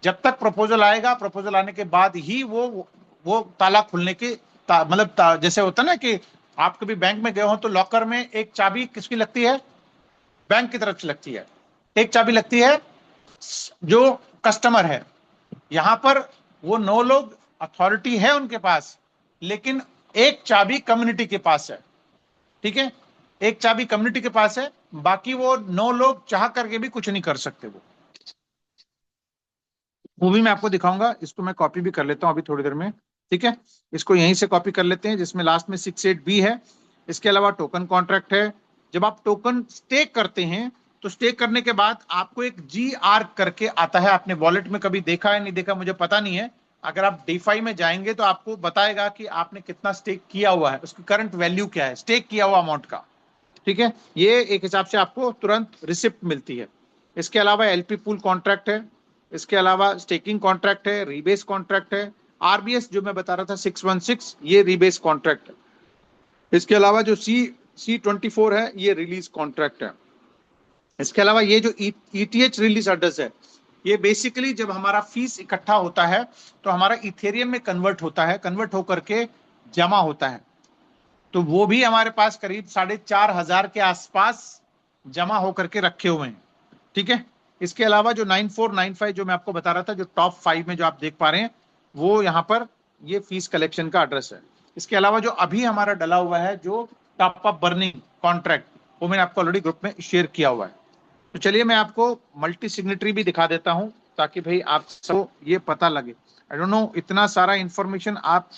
जब तक प्रपोजल आएगा, प्रपोजल आने के बाद ही वो ताला खुलने की मतलब जैसे होता है ना कि आप कभी बैंक में गए हो तो लॉकर में एक चाबी किसकी लगती है? बैंक की तरफ से लगती है। एक चाबी लगती है जो कस्टमर है। यहां पर वो 9 लोग, अथॉरिटी है उनके पास, लेकिन एक चाबी कम्युनिटी के पास है। ठीक है, एक चाबी कम्युनिटी के पास है, बाकी वो 9 लोग चाह करके भी कुछ नहीं कर सकते। वो भी मैं आपको दिखाऊंगा। इसको मैं कॉपी भी कर लेता हूं अभी थोड़ी देर में। ठीक है, इसको यहीं से कॉपी कर लेते हैं, जिसमें लास्ट में 68B है। इसके अलावा टोकन कॉन्ट्रैक्ट है। जब आप टोकन स्टेक करते हैं तो स्टेक करने के बाद आपको एक GR करके आता है। आपने वॉलेट में कभी देखा है, नहीं देखा मुझे पता नहीं है। अगर आप DeFi में जाएंगे तो आपको बताएगा कि आपने कितना स्टेक किया हुआ है, उसकी करंट वैल्यू क्या है, स्टेक किया हुआ अमाउंट का। ठीक है, ये एक हिसाब से आपको तुरंत रिसिप्ट मिलती है। इसके अलावा LP पूल कॉन्ट्रैक्ट है। इसके अलावा स्टेकिंग कॉन्ट्रैक्ट है, रीबेस कॉन्ट्रैक्ट है। RBS जो मैं बता रहा था 616, ये रीबेस कॉन्ट्रैक्ट है। इसके अलावा जो C24 है, ये रिलीज कॉन्ट्रैक्ट है। इसके अलावा ये जो ETH रिलीज एड्रेस है, ये बेसिकली जब हमारा फीस इकट्ठा होता है तो हमारा इथेरियम में कन्वर्ट होता है, कन्वर्ट होकर के जमा होता है। तो वो भी हमारे पास करीब 4,500 के आसपास जमा होकर के रखे हुए हैं। ठीक है, इसके अलावा जो 9495 जो मैं आपको बता रहा था, जो टॉप 5 में जो आप देख पा रहे हैं, वो यहाँ पर ये फीस कलेक्शन का एड्रेस है। इसके अलावा जो अभी हमारा डला हुआ है जो टॉप अप बर्निंग कॉन्ट्रैक्ट, वो मैंने आपको ऑलरेडी ग्रुप में शेयर किया हुआ है। तो चलिए मैं आपको मल्टी सिग्नेटरी भी दिखा देता हूं, ताकि भाई आप सबको ये पता लगे। आई डोंट नो इतना सारा इंफॉर्मेशन आप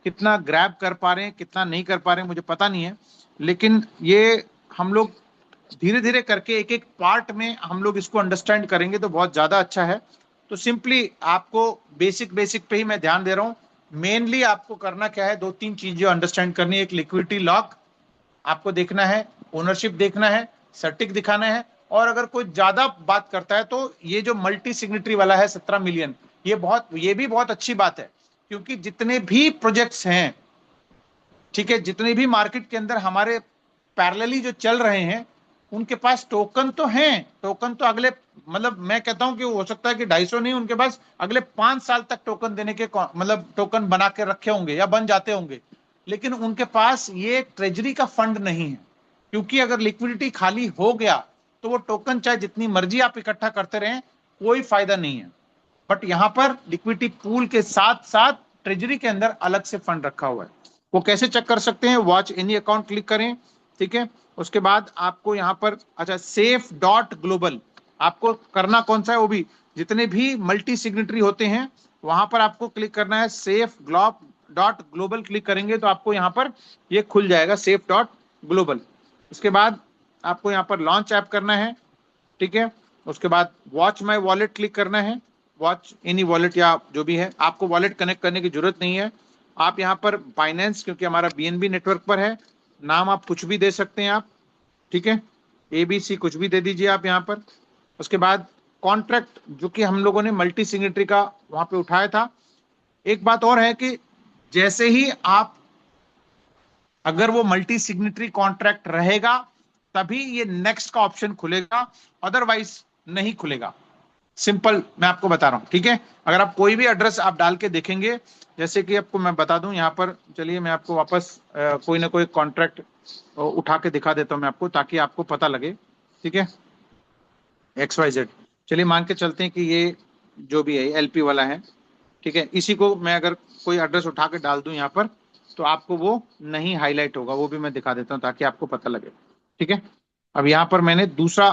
कितना ग्रैब कर पा रहे हैं, कितना नहीं कर पा रहे हैं, मुझे पता नहीं है। लेकिन ये हम लोग धीरे धीरे करके एक एक पार्ट में हम लोग इसको अंडरस्टैंड करेंगे तो बहुत ज्यादा अच्छा है। तो सिंपली आपको बेसिक बेसिक पे ही मैं ध्यान दे रहा हूँ। मेनली आपको करना क्या है, 2-3 चीजें अंडरस्टैंड करनी है। एक लिक्विडिटी लॉक आपको देखना है, ओनरशिप देखना है, सर्टिक दिखाना है। और अगर कोई ज्यादा बात करता है तो ये जो मल्टी सिग्नेटरी वाला है 17 मिलियन, ये भी बहुत अच्छी बात है। क्योंकि जितने भी प्रोजेक्ट्स हैं, ठीक है, जितने भी मार्केट के अंदर हमारे पैरेलली जो चल रहे हैं, उनके पास टोकन तो हैं। टोकन तो अगले, मतलब मैं कहता हूं कि हो सकता है कि 250 नहीं, उनके पास अगले 5 साल तक टोकन देने के मतलब टोकन बना के रखे होंगे या बन जाते होंगे। लेकिन उनके पास ये ट्रेजरी का फंड नहीं है। क्योंकि अगर लिक्विडिटी खाली हो गया तो वो टोकन चाहे जितनी मर्जी आप इकट्ठा करते रहें, कोई फायदा नहीं है। बट यहां पर लिक्विडिटी पूल के साथ साथ ट्रेजरी के अंदर अलग से फंड रखा हुआ है। वो कैसे चेक कर सकते हैं? वॉच एनी अकाउंट क्लिक करें। ठीक है, उसके बाद आपको यहाँ पर अच्छा सेफ डॉट ग्लोबल आपको करना कौन सा है, वो भी जितने भी मल्टी सिग्नेटरी होते हैं वहां पर आपको क्लिक करना है। सेफ डॉट ग्लोबल क्लिक करेंगे तो आपको यहाँ पर ये खुल जाएगा, सेफ डॉट ग्लोबल। उसके बाद आपको यहाँ पर लॉन्च ऐप करना है। ठीक है, उसके बाद वॉच माई वॉलेट क्लिक करना है। वॉच एनी वॉलेट या जो भी है, आपको वॉलेट कनेक्ट करने की जरूरत नहीं है। आप यहाँ पर बाइनेंस, क्योंकि हमारा BNB नेटवर्क पर है, नाम आप कुछ भी दे सकते हैं आप। ठीक है, ABC कुछ भी दे दीजिए आप यहाँ पर। उसके बाद कॉन्ट्रैक्ट जो कि हम लोगों ने मल्टी सिग्नेटरी का वहां पे उठाया था। एक बात और है कि जैसे ही आप, अगर वो मल्टी सिग्नेटरी कॉन्ट्रैक्ट रहेगा तभी ये नेक्स्ट का ऑप्शन खुलेगा, अदरवाइज नहीं खुलेगा। सिंपल मैं आपको बता रहा हूँ, ठीक है। अगर आप कोई भी एड्रेस आप डाल के देखेंगे, जैसे कि आपको मैं बता दूं यहाँ पर, चलिए मैं आपको वापस कोई ना कोई कॉन्ट्रैक्ट उठा के दिखा देता हूँ मैं आपको, ताकि आपको पता लगे, ठीक है। XYZ, चलिए मान के चलते हैं कि ये जो भी है LP वाला है, ठीक है। इसी को मैं अगर कोई एड्रेस उठा के डाल दूं यहाँ पर, तो आपको वो नहीं हाईलाइट होगा, वो भी मैं दिखा देता हूँ ताकि आपको पता लगे, ठीक है। अब यहाँ पर मैंने दूसरा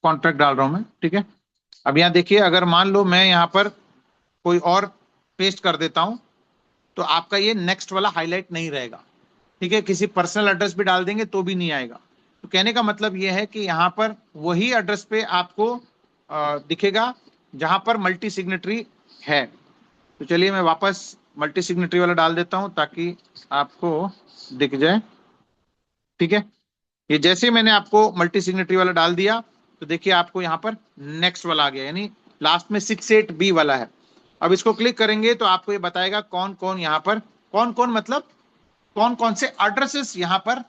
कॉन्ट्रैक्ट डाल रहा हूँ मैं, ठीक है। अब यहाँ देखिए, अगर मान लो मैं यहाँ पर कोई और पेस्ट कर देता हूँ, तो आपका ये नेक्स्ट वाला हाईलाइट नहीं रहेगा, ठीक है। किसी पर्सनल एड्रेस भी डाल देंगे तो भी नहीं आएगा। तो कहने का मतलब ये है कि यहाँ पर वही एड्रेस पे आपको दिखेगा जहां पर मल्टी सिग्नेटरी है। तो चलिए मैं वापस मल्टी सिग्नेटरी वाला डाल देता हूं ताकि आपको दिख जाए, ठीक है। ये जैसे मैंने आपको मल्टी सिग्नेटरी वाला डाल दिया, तो देखिए आपको यहाँ पर नेक्स्ट वाला आ गया, यानी लास्ट में 68B वाला है। अब इसको क्लिक करेंगे तो आपको ये बताएगा कौन कौन यहाँ पर, कौन कौन मतलब कौन कौन से एड्रेसेस यहाँ पर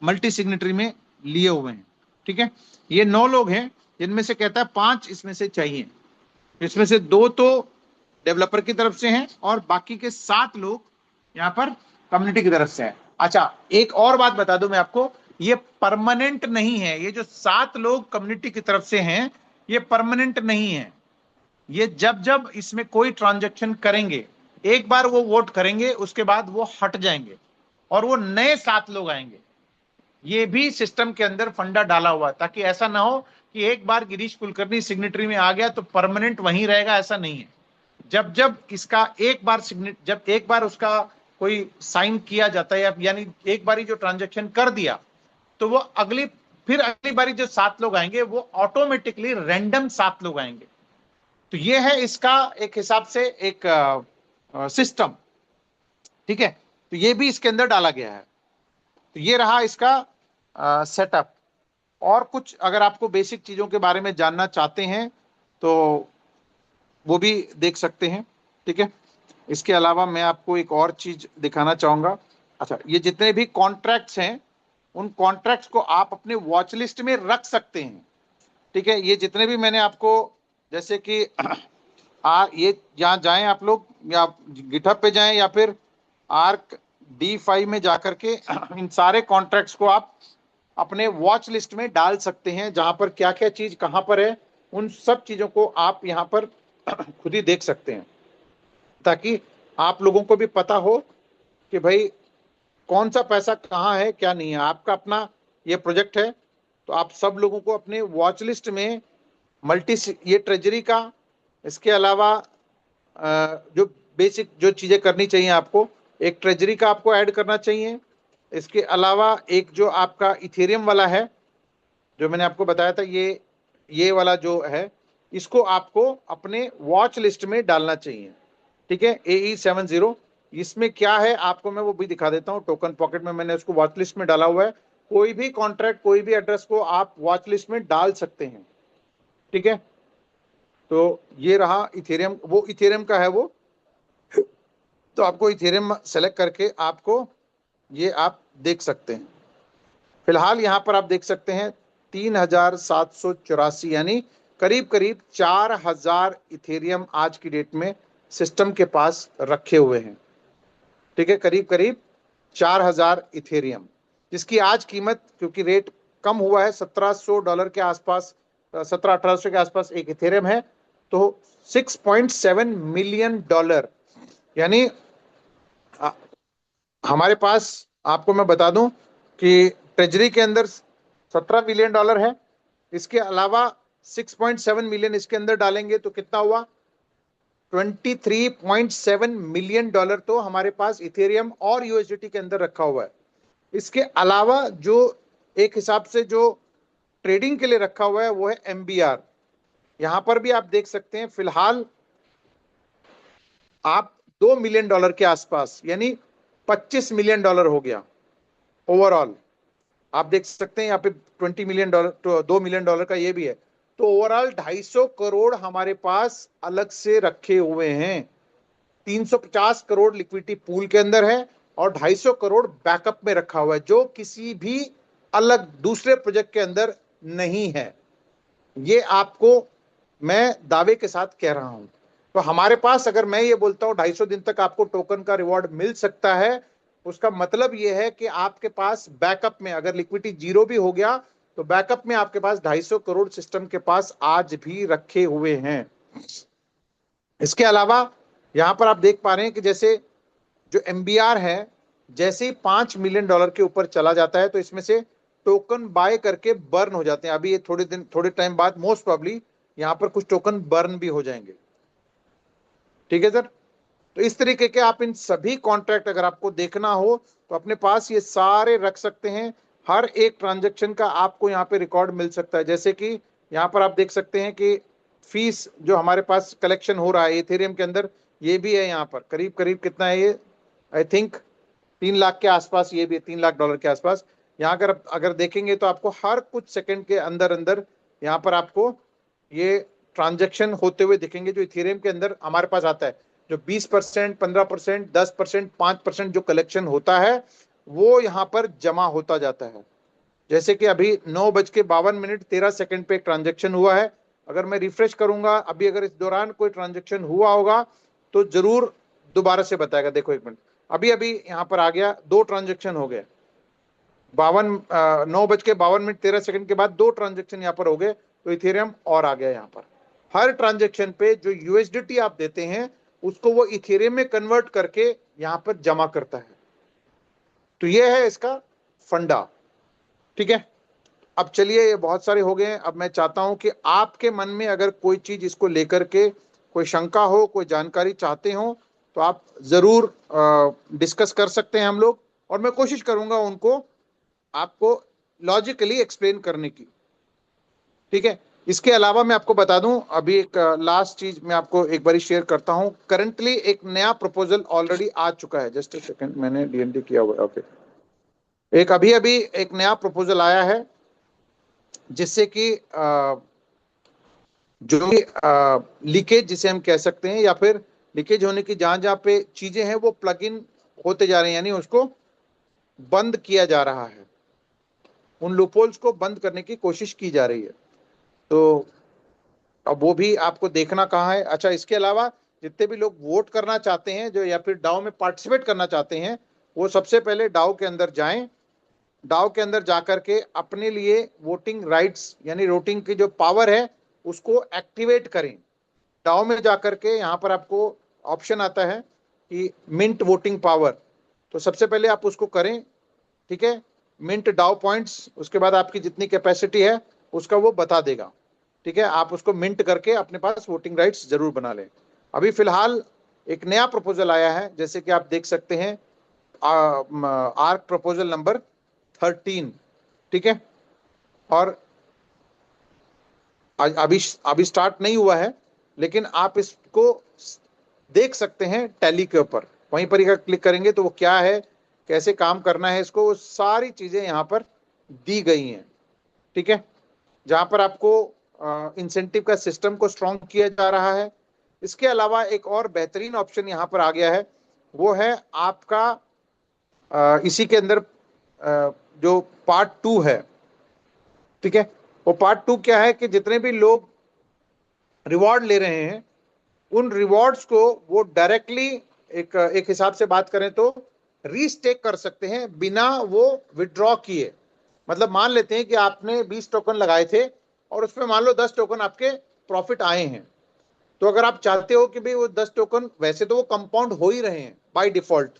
मल्टी सिग्नेटरी में लिए हुए हैं, ठीक है। ये 9 लोग हैं, जिनमें से कहता है 5 इसमें से चाहिए, इसमें से 2 तो डेवलपर की तरफ से हैं और बाकी के 7 लोग यहाँ पर कम्युनिटी की तरफ से हैं। अच्छा, एक और बात बता दूं मैं आपको, ये परमानेंट नहीं है। ये जो 7 लोग कम्युनिटी की तरफ से हैं, ये परमानेंट नहीं है। ये जब जब इसमें कोई ट्रांजैक्शन करेंगे, एक बार वो वोट करेंगे, उसके बाद वो हट जाएंगे और वो नए 7 लोग आएंगे। ये भी सिस्टम के अंदर फंडा डाला हुआ, ताकि ऐसा ना हो कि एक बार गिरीश कुलकर्णी सिग्नेटरी में आ गया तो परमानेंट वहीं रहेगा, ऐसा नहीं है। जब जब इसका जब एक बार उसका कोई साइन किया जाता है, यानी एक बारी जो ट्रांजैक्शन कर दिया, तो वो फिर अगली बारी जो 7 लोग आएंगे वो ऑटोमेटिकली रैंडम 7 लोग आएंगे। तो ये है इसका एक हिसाब से एक सिस्टम, ठीक है। तो ये भी इसके अंदर डाला गया है। तो ये रहा इसका सेटअप। और कुछ अगर आपको बेसिक चीजों के बारे में जानना चाहते हैं तो वो भी देख सकते हैं, ठीक है। इसके अलावा मैं आपको एक और चीज दिखाना चाहूंगा। अच्छा, ये जितने भी कॉन्ट्रैक्ट्स हैं, उन कॉन्ट्रैक्ट्स को आप अपने वॉच लिस्ट में रख सकते हैं, ठीक है। ये जितने भी मैंने आपको, जैसे कि ये यहाँ जाएं आप लोग, या गिटहब पे जाएं, या फिर आर्क D5 में जाकर के इन सारे कॉन्ट्रैक्ट्स को आप अपने वॉच लिस्ट में डाल सकते हैं, जहां पर क्या क्या चीज कहां पर है, उन सब चीजों को आप यहां पर खुद ही देख सकते हैं, ताकि आप लोगों को भी पता हो कि भाई कौन सा पैसा कहाँ है, क्या नहीं है। आपका अपना ये प्रोजेक्ट है, तो आप सब लोगों को अपने वॉच लिस्ट में ये ट्रेजरी का, इसके अलावा जो बेसिक जो चीजें करनी चाहिए आपको, एक ट्रेजरी का आपको ऐड करना चाहिए। इसके अलावा एक जो आपका इथेरियम वाला है, जो मैंने आपको बताया था, ये वाला जो है, इसको आपको अपने वॉच लिस्ट में डालना चाहिए, ठीक है। AE70, इसमें क्या है आपको मैं वो भी दिखा देता हूँ। टोकन पॉकेट में मैंने उसको वॉच लिस्ट में डाला हुआ है। कोई भी कॉन्ट्रैक्ट, कोई भी एड्रेस को आप वॉच लिस्ट में डाल सकते हैं, ठीक है। तो ये रहा इथेरियम, वो इथेरियम का है वो। तो आपको इथेरियम सेलेक्ट करके आपको ये आप देख सकते हैं। फिलहाल यहाँ पर आप देख सकते हैं 3784, यानी करीब करीब 4000 इथेरियम आज की डेट में सिस्टम के पास रखे हुए हैं, ठीक है। करीब करीब 4000 इथेरियम, जिसकी आज कीमत, क्योंकि रेट कम हुआ है, $1700 के आसपास, 1700-1800 के आसपास एक इथेरियम है। तो $6.7 मिलियन, यानी हमारे पास, आपको मैं बता दूं कि ट्रेजरी के अंदर $17 मिलियन है। इसके अलावा 6.7 मिलियन इसके अंदर डालेंगे तो कितना हुआ, $23.7 मिलियन तो हमारे पास इथेरियम और USDT के अंदर रखा हुआ है। इसके अलावा जो एक हिसाब से जो ट्रेडिंग के लिए रखा हुआ है, वो है MBR। यहां पर भी आप देख सकते हैं, फिलहाल आप $2 मिलियन के आसपास, यानी $25 मिलियन हो गया ओवरऑल। आप देख सकते हैं यहाँ पे $20 मिलियन, तो $2 मिलियन का ये भी है। तो ओवरऑल 250 करोड़ हमारे पास अलग से रखे हुए हैं। 350 करोड़ लिक्विडिटी पूल के अंदर है और 250 करोड़ बैकअप में रखा हुआ है, जो किसी भी अलग दूसरे प्रोजेक्ट के अंदर नहीं है। ये आपको मैं दावे के साथ कह रहा हूं। तो हमारे पास अगर मैं ये बोलता हूं 250 दिन तक आपको टोकन का रिवॉर्ड मिल सकता है, उसका मतलब ये है कि आपके पास बैकअप में अगर लिक्विडिटी जीरो भी हो गया तो बैकअप में आपके पास 250 करोड़ सिस्टम के पास आज भी रखे हुए हैं। इसके अलावा यहां पर आप देख पा रहे हैं कि जैसे जो एमबीआर है, जैसे ही $5 मिलियन के ऊपर चला जाता है तो इसमें से टोकन बाय करके बर्न हो जाते हैं। अभी ये थोड़े टाइम बाद मोस्ट प्रोबेबली यहां पर कुछ टोकन बर्न भी हो जाएंगे। ठीक है सर। तो इस तरीके के आप इन सभी कॉन्ट्रैक्ट अगर आपको देखना हो तो अपने पास ये सारे रख सकते हैं। हर एक ट्रांजेक्शन का आपको यहाँ पे रिकॉर्ड मिल सकता है। जैसे कि यहाँ पर आप देख सकते हैं कि फीस जो हमारे पास कलेक्शन हो रहा है इथेरियम के अंदर, ये भी है यहाँ पर करीब करीब कितना है ये, आई थिंक 3 लाख के आसपास, ये भी $3 लाख के आसपास। यहाँ अगर देखेंगे तो आपको हर कुछ सेकंड के अंदर अंदर यहाँ पर आपको ये ट्रांजेक्शन होते हुए दिखेंगे जो इथेरियम के अंदर हमारे पास आता है। जो 20%, 15%, 10%, 5% जो कलेक्शन होता है वो यहाँ पर जमा होता जाता है। जैसे कि अभी 9:52 पे एक ट्रांजेक्शन हुआ है। अगर मैं रिफ्रेश करूंगा अभी, अगर इस दौरान कोई ट्रांजेक्शन हुआ होगा तो जरूर दोबारा से बताएगा। देखो एक मिनट, अभी अभी यहाँ पर आ गया, 2 ट्रांजेक्शन हो गए। 9:52 के बाद 2 ट्रांजेक्शन यहाँ पर हो गए तो इथेरियम और आ गया। यहाँ पर हर ट्रांजेक्शन पे जो यूएसडीटी आप देते हैं उसको वो इथेरियम में कन्वर्ट करके यहाँ पर जमा करता है। तो ये है इसका फंडा। ठीक है, अब चलिए ये बहुत सारे हो गए हैं। अब मैं चाहता हूं कि आपके मन में अगर कोई चीज इसको लेकर के कोई शंका हो, कोई जानकारी चाहते हो तो आप जरूर डिस्कस कर सकते हैं हम लोग, और मैं कोशिश करूंगा उनको आपको लॉजिकली एक्सप्लेन करने की। ठीक है, इसके अलावा मैं आपको बता दूं, अभी एक लास्ट चीज मैं आपको एक बारी शेयर करता हूं। करंटली एक नया प्रपोजल ऑलरेडी आ चुका है। जस्ट सेकंड, मैंने डीएनडी किया हुआ है। ओके, एक अभी अभी एक नया प्रपोजल आया है जिससे कि जो लीकेज जिसे हम कह सकते हैं, या फिर लीकेज होने की जहां जहां पे चीजें हैं वो प्लग इन होते जा रहे हैं, यानी उसको बंद किया जा रहा है, उन लूपहोल्स को बंद करने की कोशिश की जा रही है। तो अब वो भी आपको देखना कहाँ है। अच्छा, इसके अलावा जितने भी लोग वोट करना चाहते हैं जो, या फिर डाउ में पार्टिसिपेट करना चाहते हैं, वो सबसे पहले डाउ के अंदर जाएं। डाउ के अंदर जाकर के अपने लिए वोटिंग राइट्स यानी वोटिंग की जो पावर है उसको एक्टिवेट करें। डाउ में जाकर के यहाँ पर आपको ऑप्शन आता है कि मिंट वोटिंग पावर, तो सबसे पहले आप उसको करें। ठीक है, मिंट डाउ पॉइंट्स, उसके बाद आपकी जितनी कैपेसिटी है उसका वो बता देगा। ठीक है, आप उसको मिंट करके अपने पास वोटिंग राइट्स जरूर बना लें। अभी फिलहाल एक नया प्रपोजल आया है, जैसे कि आप देख सकते हैं, आर्क प्रपोजल नंबर 13। ठीक है, और अभी अभी स्टार्ट नहीं हुआ है, लेकिन आप इसको देख सकते हैं टैली के ऊपर। वहीं पर अगर क्लिक करेंगे तो वो क्या है, कैसे काम करना है इसको, वो सारी चीजें यहाँ पर दी गई हैं। ठीक है, जहां पर आपको इंसेंटिव का सिस्टम को स्ट्रॉन्ग किया जा रहा है। इसके अलावा एक और बेहतरीन ऑप्शन यहाँ पर आ गया है, वो है आपका इसी के अंदर जो पार्ट 2 है। ठीक है, वो पार्ट 2 क्या है कि जितने भी लोग रिवॉर्ड ले रहे हैं उन रिवॉर्ड्स को वो डायरेक्टली एक हिसाब से बात करें तो रीस्टेक कर सकते हैं बिना वो विड्रॉ किए। मतलब मान लेते हैं कि आपने 20 टोकन लगाए थे और उसमें मान लो 10 टोकन आपके प्रॉफिट आए हैं, तो अगर आप चाहते हो कि भाई वो 10 टोकन, वैसे तो वो कंपाउंड हो ही रहे हैं बाय डिफॉल्ट,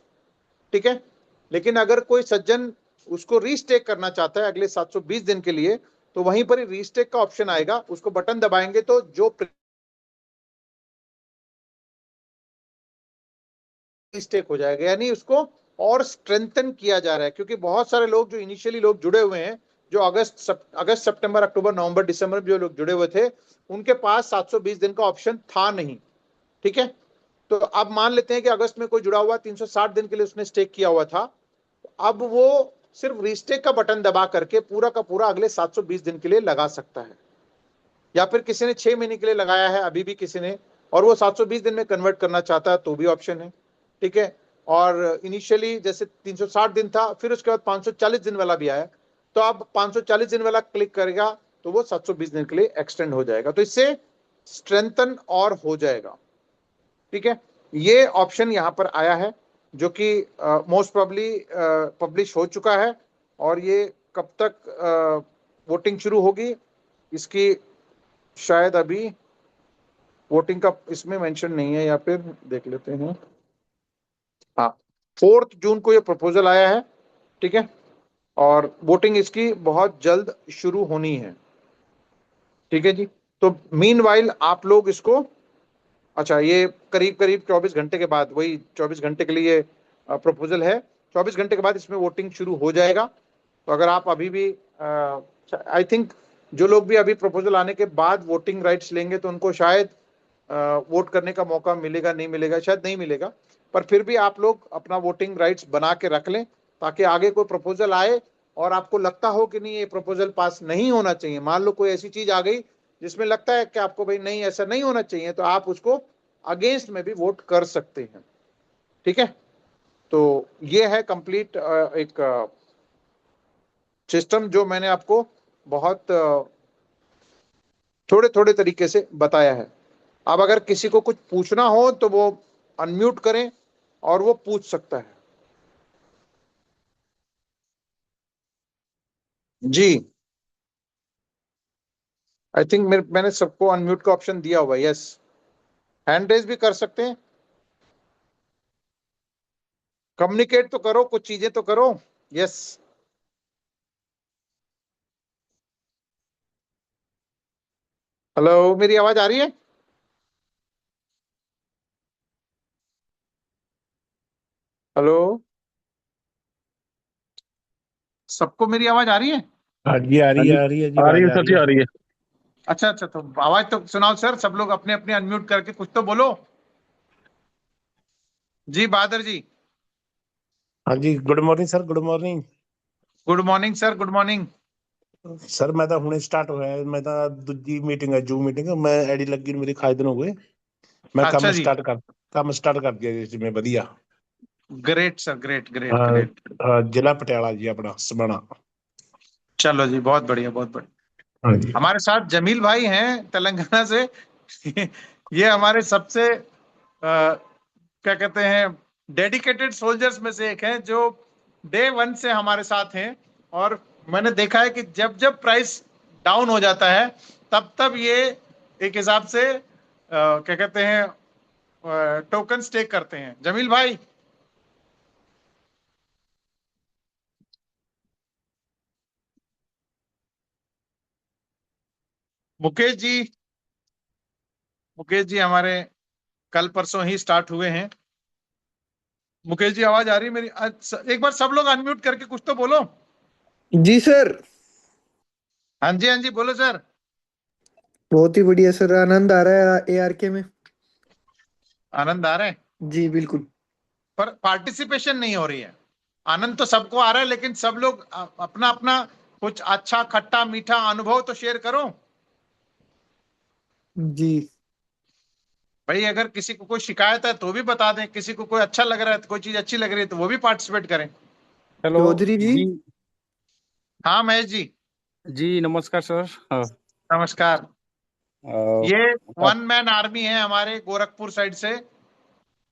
ठीक है, लेकिन अगर कोई सज्जन उसको रीस्टेक करना चाहता है अगले 720 दिन के लिए, तो वहीं पर ही रीस्टेक का ऑप्शन आएगा, उसको बटन दबाएंगे तो जो रीस्टेक हो जाएगा, यानी उसको और स्ट्रेंथन किया जा रहा है। क्योंकि बहुत सारे लोग जो इनिशियली लोग जुड़े हुए हैं, जो अगस्त सितंबर अक्टूबर नवंबर दिसंबर में जो लोग जुड़े हुए थे, उनके पास 720 दिन का ऑप्शन था नहीं। ठीक है, तो अब मान लेते हैं कि अगस्त में कोई जुड़ा हुआ 360 दिन के लिए उसने स्टेक किया हुआ था, अब वो सिर्फ रीस्टेक का बटन दबा करके पूरा का पूरा अगले 720 दिन के लिए लगा सकता है। या फिर किसी ने 6 महीने के लिए लगाया है अभी भी किसी ने, और वो 720 दिन में कन्वर्ट करना चाहता है तो भी ऑप्शन है। ठीक है, और इनिशियली जैसे 360 दिन था, फिर उसके बाद 540 दिन वाला भी आया, तो अब 540 दिन वाला क्लिक करेगा तो वो 720 दिन के लिए एक्सटेंड हो जाएगा। तो इससे स्ट्रेंथन और हो जाएगा। ठीक है, ये ऑप्शन यहां पर आया है जो कि मोस्ट प्रोबेबली पब्लिश हो चुका है। और ये कब तक वोटिंग शुरू होगी इसकी शायद अभी वोटिंग का इसमें मेंशन नहीं है, या फिर देख लेते हैं। हाँ, 4 जून को ये प्रपोजल आया है। ठीक है, और वोटिंग इसकी बहुत जल्द शुरू होनी है। ठीक है जी। तो मीनवाइल आप लोग इसको, अच्छा, ये करीब करीब 24 घंटे के बाद, वही 24 घंटे के लिए प्रपोजल है, 24 घंटे के बाद इसमें वोटिंग शुरू हो जाएगा। तो अगर आप अभी भी, आई थिंक जो लोग भी अभी प्रपोजल आने के बाद वोटिंग राइट्स लेंगे तो उनको शायद वोट करने का मौका मिलेगा, नहीं मिलेगा, शायद नहीं मिलेगा। पर फिर भी आप लोग अपना वोटिंग राइट्स बना के रख लें, ताकि आगे कोई प्रपोजल आए और आपको लगता हो कि नहीं ये प्रपोजल पास नहीं होना चाहिए, मान लो कोई ऐसी चीज आ गई जिसमें लगता है कि आपको भाई नहीं ऐसा नहीं होना चाहिए, तो आप उसको अगेंस्ट में भी वोट कर सकते हैं। ठीक है, तो ये है कंप्लीट एक सिस्टम जो मैंने आपको बहुत थोड़े थोड़े तरीके से बताया है। अब अगर किसी को कुछ पूछना हो तो वो अनम्यूट करें और वो पूछ सकता है। जी, आई थिंक मैंने सबको अनम्यूट का ऑप्शन दिया हुआ है। यस, हैंड रेज भी कर सकते हैं, कम्युनिकेट तो करो, कुछ चीजें तो करो। यस, हेलो, मेरी आवाज आ रही है? हेलो, सबको मेरी आवाज आ रही है? हाँ जी, आ हाँ रही है, जी, आ रही है जी, आ रही आवाज है आ सर रही जी, है। आ रही है। अच्छा अच्छा, तो आवाज तो सुनाओ सर, सब लोग अपने अपने अनम्यूट करके कुछ तो बोलो। जी बहादुर जी। हाँ जी, good morning sir, good morning. Good morning sir, good morning. Sir मैं ਤਾਂ ਹੁਣੇ ਸਟਾਰਟ ਹੋਇਆ ਹੈ, ਮੈਂ ਤਾਂ ਦੂਜੀ ਮੀਟਿੰਗ ਹੈ, ਜੂ ਮੀਟਿੰਗ ਮੈਂ ਆਈਡੀ ਲੱਗੀ ਨੂੰ ਮੇਰੇ ਖਾਸ ਦਿਨ ਹੋ ਗਏ। ਮੈਂ अच्छा जी, ਕੰਮ ਸਟਾਰਟ ਕਰ ਦਿਆ ਜੀ ਜਿਵੇਂ ਵਧੀਆ। ग्रेट सर, ग्रेट ग्रेट ਹਾਂ ग्रेट। ਹਾਂ, ਜ਼ਿਲ੍ਹਾ ਪਟਿਆਲਾ ਜੀ ਆਪਣਾ ਸਮਾਣਾ। चलो जी, बहुत बढ़िया बहुत बढ़िया। हाँ जी। हमारे साथ जमील भाई हैं तेलंगाना से। ये हमारे सबसे क्या कहते हैं, डेडिकेटेड सोल्जर्स में से एक हैं, जो डे 1 से हमारे साथ हैं। और मैंने देखा है कि जब जब प्राइस डाउन हो जाता है तब तब ये एक हिसाब से क्या कहते हैं, टोकन स्टेक करते हैं। जमील भाई। मुकेश जी, मुकेश जी हमारे कल परसों ही स्टार्ट हुए हैं। मुकेश जी, आवाज आ रही है मेरी? एक बार सब लोग अनम्यूट करके कुछ तो बोलो। जी सर। हाँ जी, हाँ जी, बोलो सर। बहुत ही बढ़िया सर, आनंद आ रहा है ARK में। आनंद आ रहा है, जी बिल्कुल। पर पार्टिसिपेशन नहीं हो रही है। आनंद तो सबको आ रहा है, लेकिन सब लोग अपना अपना कुछ अच्छा खट्टा मीठा अनुभव तो शेयर करो। जी। भाई अगर किसी को कोई शिकायत है तो भी बता दें, किसी को कोई अच्छा लग रहा है, कोई चीज अच्छी लग रही है तो वो भी पार्टिसिपेट करें। हेलो चौधरी जी। जी। हाँ महेश जी। जी नमस्कार सर। नमस्कार। अ, ये आप। वन मैन आर्मी है हमारे गोरखपुर साइड से।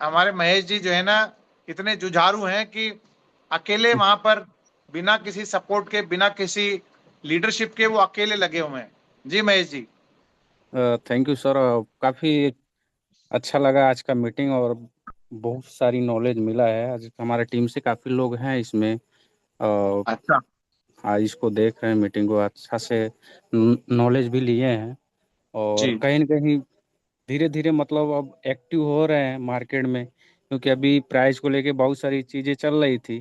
हमारे महेश जी जो है ना, इतने जुझारू हैं कि अकेले वहां पर बिना किसी सपोर्ट के, बिना किसी लीडरशिप के वो अकेले लगे हुए हैं। जी Mahesh ji. Thank you sir. काफ़ी अच्छा लगा आज का मीटिंग, और बहुत सारी नॉलेज मिला है। आज हमारे टीम से काफ़ी लोग हैं इसमें। अच्छा। आज इसको देख रहे हैं, मीटिंग को अच्छा से नॉलेज भी लिए हैं। और जी कहीं न कहीं धीरे धीरे मतलब अब एक्टिव हो रहे हैं मार्केट में, क्योंकि अभी प्राइस को लेके बहुत सारी चीज़ें चल रही थी।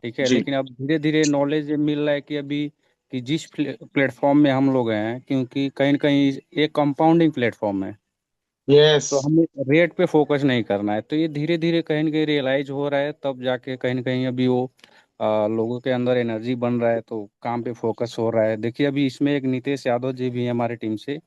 ठीक है, जी। लेकिन अब धीरे धीरे नॉलेज मिल रहा है कि अभी कि जिस प्लेटफॉर्म में हम लोग हैं, क्योंकि कहीं न कहीं ये कंपाउंडिंग प्लेटफॉर्म है, यस। तो हमें रेट पे फोकस नहीं करना है। तो ये धीरे धीरे कहीं न कहीं रियलाइज हो रहा है, तब जाके कहीं न कहीं अभी वो लोगों के अंदर एनर्जी बन रहा है, तो काम पे फोकस हो रहा है। देखिए अभी इसमें एक नितेश यादव जी भी है हमारी टीम से।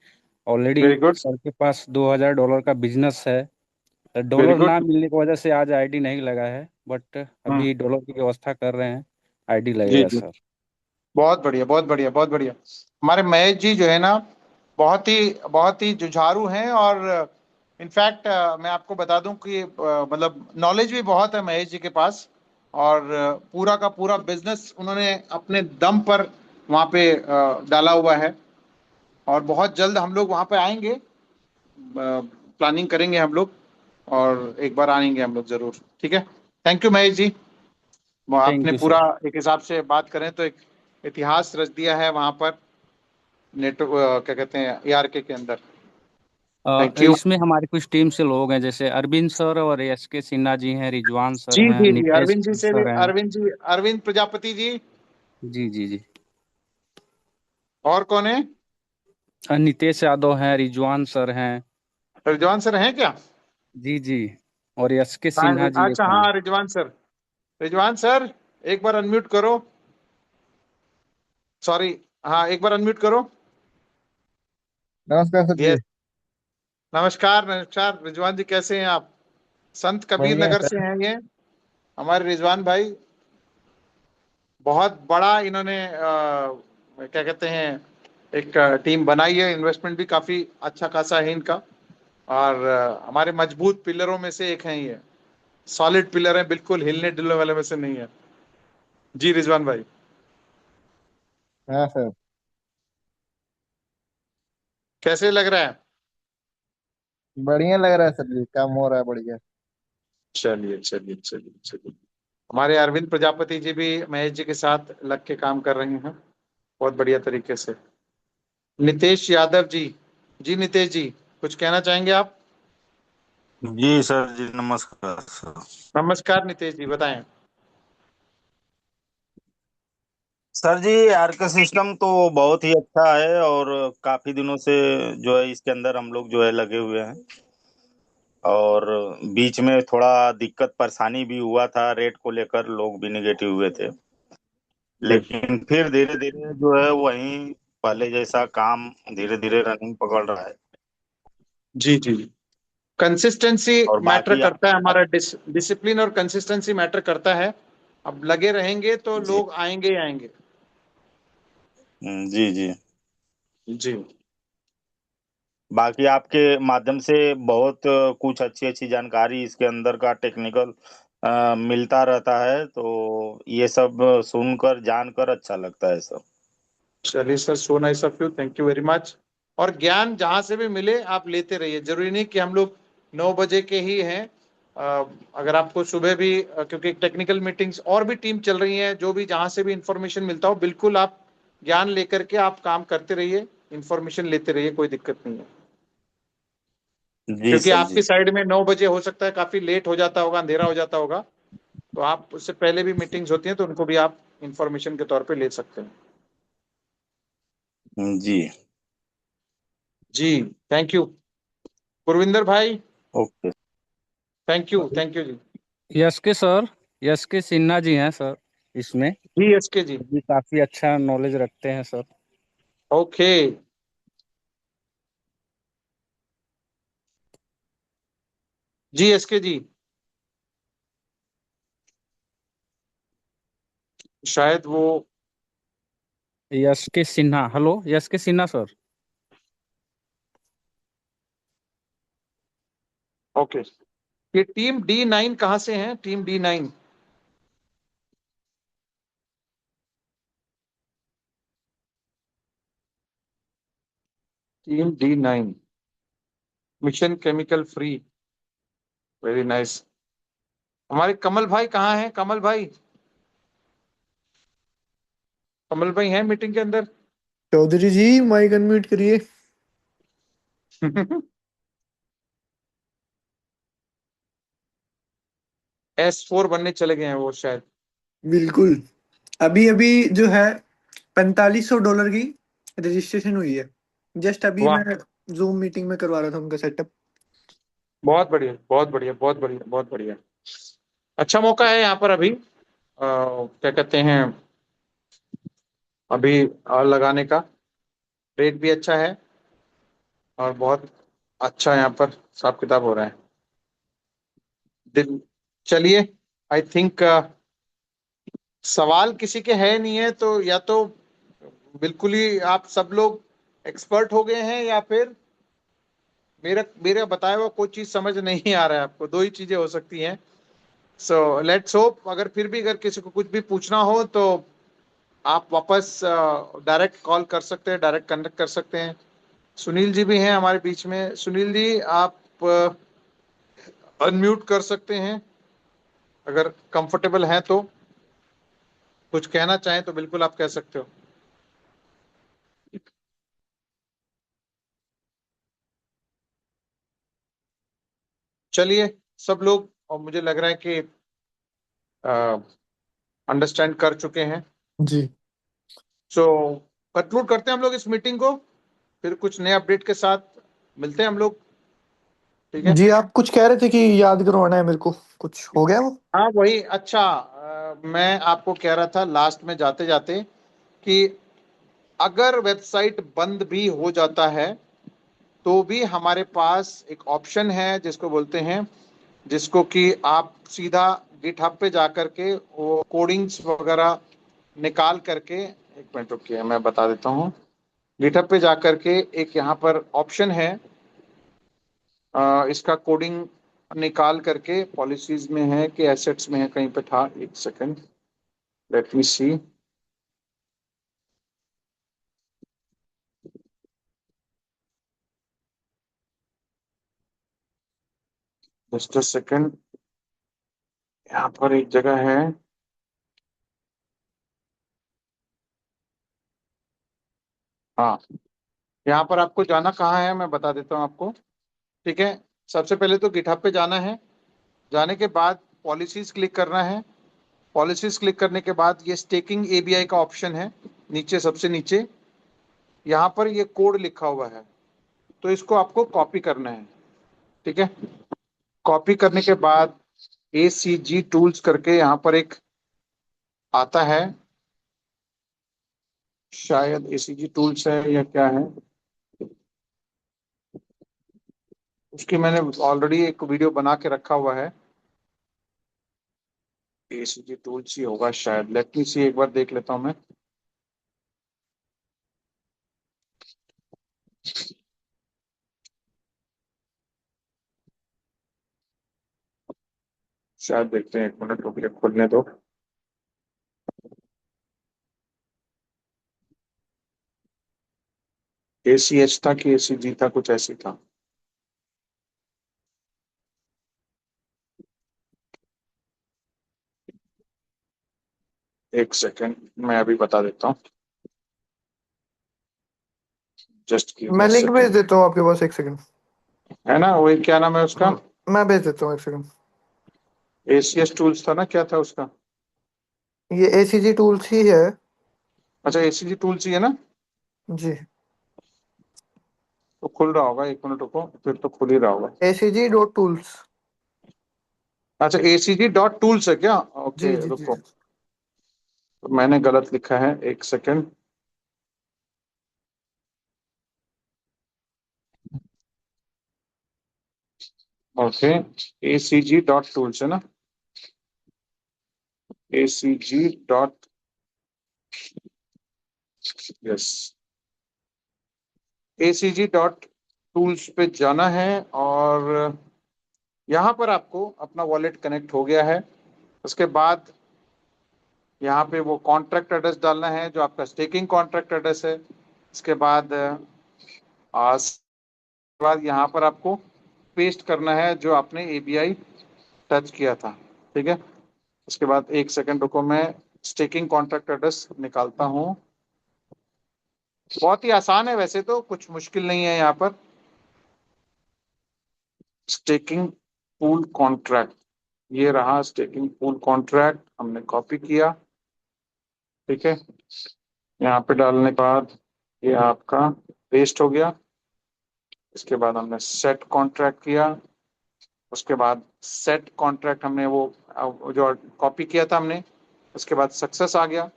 ऑलरेडी वेरी गुड, सर के पास $2000 का बिजनेस है। Very dollar good. ना मिलने की वजह से आज आईडी नहीं लगा है, बट अभी डॉलर की व्यवस्था कर रहे हैं, आईडी जी लगेगा जी, सर। बहुत बढ़िया बहुत बढ़िया बहुत बढ़िया। हमारे महेश जी जो है ना, बहुत ही जुझारू हैं। और इनफैक्ट मैं आपको बता दूं कि मतलब नॉलेज भी बहुत है महेश जी के पास। और पूरा का पूरा बिजनेस उन्होंने अपने दम पर वहाँ पे डाला हुआ है। और बहुत जल्द हम लोग वहाँ पे आएंगे, प्लानिंग करेंगे हम लोग, और एक बार आएंगे हम लोग जरूर। ठीक है, थैंक यू महेश जी। वो थैंक आपने यू पूरा सर। एक हिसाब से बात करें तो एक इतिहास रच दिया है वहाँ पर, नेटवर्क क्या कहते हैं, ERK के अंदर। Thank you. इसमें हमारे कुछ टीम से लोग हैं, जैसे अरविंद सर और SK सिन्हा जी हैं, रिजवान सर जी हैं, जी जी, नितेश अरविंद जी से भी, सर हैं। अरविंद जी, अरविंद प्रजापति जी। जी जी जी। और कौन है? नितेश यादव हैं, रिजवान सर हैं। रिजवान सर हैं क्या? जी जी। और SK हाँ, सिन्हा जी एक अच्छा हैं। हाँ, रिजवान सर। रिजवान सर, एक बार अनम्यूट करो। सॉरी, हाँ एक बार अनम्यूट करो। नमस्कार सर जी। यस, नमस्कार नमस्कार। रिजवान जी कैसे हैं आप? संत कबीर बढ़िया है नगर से सर। हैं ये हमारे रिजवान भाई। बहुत बड़ा इन्होंने क्या कहते हैं, एक टीम बनाई है। इन्वेस्टमेंट भी काफी अच्छा खासा है इनका। और हमारे मजबूत पिलरों में से एक है ये। सॉलिड पिलर है, बिल्कुल हिलने डुलने वाले में से नहीं है। जी रिजवान भाई, हाँ सर। कैसे लग रहा है? बढ़िया लग रहा है सर जी, काम हो रहा है बढ़िया। चलिए चलिए चलिए चलिए। हमारे अरविंद प्रजापति जी भी महेश जी के साथ लग के काम कर रहे हैं बहुत बढ़िया तरीके से। नितेश यादव जी, जी नितेश जी, कुछ कहना चाहेंगे आप? जी सर जी, नमस्कार सर। नमस्कार नितेश जी, बताएं। सर जी, आर का सिस्टम तो बहुत ही अच्छा है, और काफी दिनों से जो है इसके अंदर हम लोग जो है लगे हुए हैं। और बीच में थोड़ा दिक्कत परेशानी भी हुआ था, रेट को लेकर लोग भी निगेटिव हुए थे। जी लेकिन फिर धीरे धीरे जो है वही पहले जैसा काम धीरे धीरे रनिंग पकड़ रहा है। जी जी। कंसिस्टेंसी और मैटर बाकी करता है, हमारा डिसिप्लिन और कंसिस्टेंसी मैटर करता है। अब लगे रहेंगे तो जी लोग आएंगे ही आएंगे। जी जी। जी बाकी आपके माध्यम से बहुत कुछ अच्छी अच्छी जानकारी इसके अंदर का टेक्निकल मिलता रहता है, तो ये सब सुनकर जानकर अच्छा लगता है सर। चलिए sir, so nice of you, thank you very much. और ज्ञान जहां से भी मिले आप लेते रहिए, जरूरी नहीं कि हम लोग 9 बजे के ही हैं। अगर आपको सुबह भी क्योंकि टेक्निकल मीटिंग्स और भी टीम चल रही हैं, जो भी जहां से भी इंफॉर्मेशन मिलता हो, बिल्कुल आप ज्ञान लेकर के आप काम करते रहिए, इंफॉर्मेशन लेते रहिए, कोई दिक्कत नहीं है। जी क्योंकि सर आपकी जी। साइड में 9 बजे हो सकता है काफी लेट हो जाता होगा, अंधेरा हो जाता होगा, तो आप उससे पहले भी मीटिंग्स होती हैं तो उनको भी आप इंफॉर्मेशन के तौर पे ले सकते हैं। जी। जी, थैंक यू गुरविंदर भाई। ओके। थैंक यू जी। SK sir, SK Sinha ji हैं सर इसमें। जी एसके जी। भी काफी अच्छा नॉलेज रखते हैं सर। ओके। जी एसके जी, शायद वो। SK Sinha, hello, SK Sinha sir. Okay, ये टीम D9 कहाँ से है? Team D9। Team D9, mission chemical free, very nice. हमारे कमल भाई कहाँ हैं? कमल भाई, कमल भाई हैं मीटिंग के अंदर? चौधरी जी माइक अनम्यूट करिए। S4 बनने चले गए हैं वो शायद। बिल्कुल। अभी अभी जो है $4500 की रजिस्ट्रेशन हुई है। जस्ट अभी वाह, मैं जूम मीटिंग में करवा रहा था उनका सेटअप। बहुत बढ़िया बहुत बढ़िया बहुत बढ़िया बहुत बढ़िया। अच्छा मौका है यहाँ पर अभी, क्या कहते हैं, अभी लगाने का। रेट भी अच्छा है और बहुत अच्छा यहाँ पर हिसाब किताब हो रहा है। दिन, चलिए, आई थिंक सवाल किसी के है नहीं है तो, या तो बिल्कुल ही आप सब लोग एक्सपर्ट हो गए हैं या फिर मेरा मेरा बताया हुआ कोई चीज समझ नहीं आ रहा है आपको? दो ही चीजें हो सकती हैं। सो लेट्स होप, अगर फिर भी अगर किसी को कुछ भी पूछना हो तो आप वापस डायरेक्ट कॉल कर सकते हैं, डायरेक्ट कनेक्ट कर सकते हैं। सुनील जी भी हैं हमारे बीच में। सुनील जी, आप अनम्यूट कर सकते हैं अगर कंफर्टेबल हैं तो। कुछ कहना चाहें तो बिल्कुल आप कह सकते हो। चलिए, सब लोग, और मुझे लग रहा है कि अंडरस्टैंड कर चुके हैं। जी सो कंक्लूड करते हैं हम लोग इस मीटिंग को, फिर कुछ नए अपडेट के साथ मिलते हैं हम लोग। ठीक है। जी, आप कुछ कह रहे थे कि याद करवाना है मेरे को, कुछ हो गया वो? हाँ वही, अच्छा, मैं आपको कह रहा था लास्ट में जाते जाते कि अगर वेबसाइट बंद भी हो जाता है तो भी हमारे पास एक ऑप्शन है जिसको बोलते हैं, जिसको कि आप सीधा गिटहब पे जा करके वो कोडिंग्स वगैरह निकाल करके, एक मिनट रुकिए मैं बता देता हूँ। गिटहब पे जा करके एक यहाँ पर ऑप्शन है, इसका कोडिंग निकाल करके पॉलिसीज में है कि एसेट्स में है, कहीं पे था, एक second, let me see. Just a second, यहाँ पर एक जगह है। हाँ, यहाँ पर आपको जाना कहाँ है मैं बता देता हूँ आपको। ठीक है, सबसे पहले तो गिटहब पे जाना है। जाने के बाद पॉलिसीज क्लिक करना है। पॉलिसीज क्लिक करने के बाद ये स्टेकिंग एबीआई का ऑप्शन है नीचे, सबसे नीचे यहाँ पर ये कोड लिखा हुआ है, तो इसको आपको कॉपी करना है। ठीक है, कॉपी करने के बाद ACG टूल्स करके यहाँ पर एक आता है, शायद ACG टूल्स है या क्या है, उसकी मैंने ऑलरेडी एक वीडियो बना के रखा हुआ है। ACG टूल्स ही होगा शायद, लेट मी सी, एक बार देख लेता हूँ मैं। शायद देखते हैं, एक मिनट रुकिए, खोलने दो। ACH था कि ACG था, कुछ ऐसी था। एक सेकंड, मैं अभी बता देता हूँ, जस्ट गिव मी मैं अ लिंक भेज सेकंड। देता हूँ आपके पास, एक सेकंड। है ना, वही, क्या नाम है उसका? मैं भेज देता हूँ, एक सेकंड। ACH टूल्स था ना, क्या था उसका? ये ACG टूल्स ही है। अच्छा, ACG टूल्स ही है ना? जी, तो खुल रहा होगा, एक मिनट रुको, फिर तो खुल ही रहा होगा। ACG.tools। अच्छा, ACG डॉट टूल्स है क्या? जी ओके जी जी रुको, जी। तो मैंने गलत लिखा है, एक second. Okay, ACG dot tools है ना? ACG dot, yes, ACG dot tools पे जाना है, और यहाँ पर आपको अपना वॉलेट कनेक्ट हो गया है। उसके बाद यहाँ पे वो कॉन्ट्रैक्ट एड्रेस डालना है जो आपका स्टेकिंग कॉन्ट्रैक्ट एड्रेस है। इसके बाद यहाँ पर आपको पेस्ट करना है जो आपने ABI टच किया था। ठीक है, उसके बाद एक सेकंड रुको, मैं स्टेकिंग कॉन्ट्रैक्ट एड्रेस निकालता हूँ। बहुत ही आसान है वैसे तो, कुछ मुश्किल नहीं है यहाँ पर। स्टेकिंग पूल कॉन्ट्रैक्ट, ये रहा स्टेकिंग पूल कॉन्ट्रैक्ट, हमने कॉपी किया। ठीक है, यहाँ पे डालने के बाद ये आपका पेस्ट हो गया। इसके बाद हमने सेट कॉन्ट्रैक्ट किया। उसके बाद सेट कॉन्ट्रैक्ट हमने वो जो कॉपी किया था हमने, उसके बाद सक्सेस आ गया।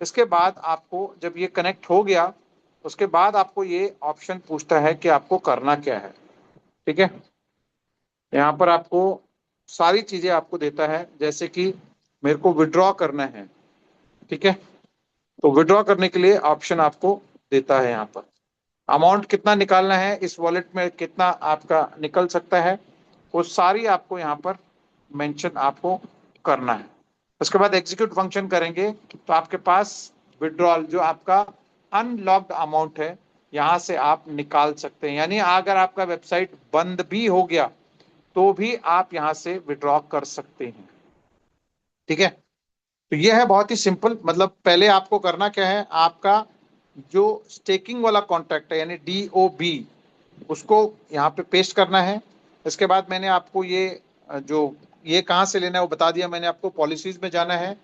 इसके बाद आपको जब ये कनेक्ट हो गया, उसके बाद आपको ये ऑप्शन पूछता है कि आपको करना क्या है। ठीक है, यहाँ पर आपको सारी चीजें आपको देता है, जैसे कि मेरे को विड्रॉ करना है। ठीक है, तो विड्रॉ करने के लिए ऑप्शन आपको देता है यहाँ पर। अमाउंट कितना निकालना है, इस वॉलेट में कितना आपका निकल सकता है, वो सारी आपको यहाँ पर मेंशन आपको करना है। उसके बाद एग्जीक्यूट फंक्शन करेंगे तो आपके पास विड्रॉल जो आपका अनलॉक्ड अमाउंट है यहाँ से आप निकाल सकते हैं। यानी अगर आपका वेबसाइट बंद भी हो गया तो भी आप यहाँ से विड्रॉ कर सकते हैं। ठीक है, तो ये है बहुत ही सिंपल। मतलब पहले आपको करना क्या है, आपका जो स्टेकिंग वाला कॉन्ट्रैक्ट है यानी DOB उसको यहाँ पे पेस्ट करना है। इसके बाद मैंने आपको जो ये कहाँ से लेना है वो बता दिया मैंने आपको। पॉलिसीज में जाना है,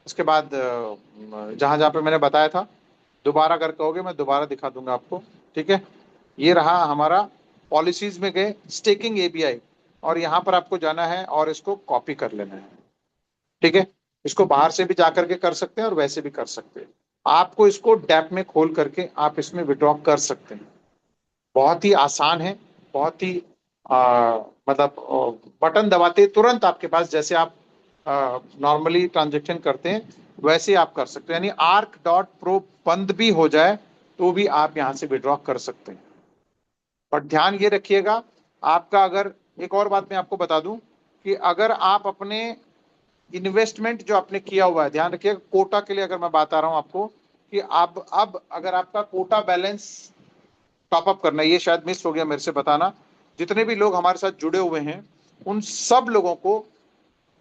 उसके बाद जहां जहां पे मैंने बताया था, दोबारा अगर कहोगे मैं दोबारा दिखा दूंगा आपको। ठीक है, ये रहा हमारा, पॉलिसीज में गए, स्टेकिंग API, और यहाँ पर आपको जाना है और इसको कॉपी कर लेना है। ठीक है, इसको बाहर से भी जाकर के कर सकते हैं और वैसे भी कर सकते हैं। आपको इसको डैप में खोल करके आप इसमें विड्रॉ कर सकते हैं। बहुत ही आसान है, बहुत ही मतलब बटन दबाते तुरंत आपके पास, जैसे आप नॉर्मली ट्रांजेक्शन करते हैं वैसे आप कर सकते हैं। यानी arc.pro बंद भी हो जाए तो भी आप यहां से विड्रॉ कर सकते हैं। पर ध्यान ये रखिएगा, आपका अगर, एक और बात मैं आपको बता दूं कि अगर आप अपने इन्वेस्टमेंट जो आपने किया हुआ है, ध्यान रखिएगा, कोटा के लिए अगर मैं बता रहा हूं आपको कि अब अगर आपका कोटा बैलेंस टॉपअप करना है, ये शायद मिस हो गया मेरे से बताना, जितने भी लोग हमारे साथ जुड़े हुए हैं उन सब लोगों को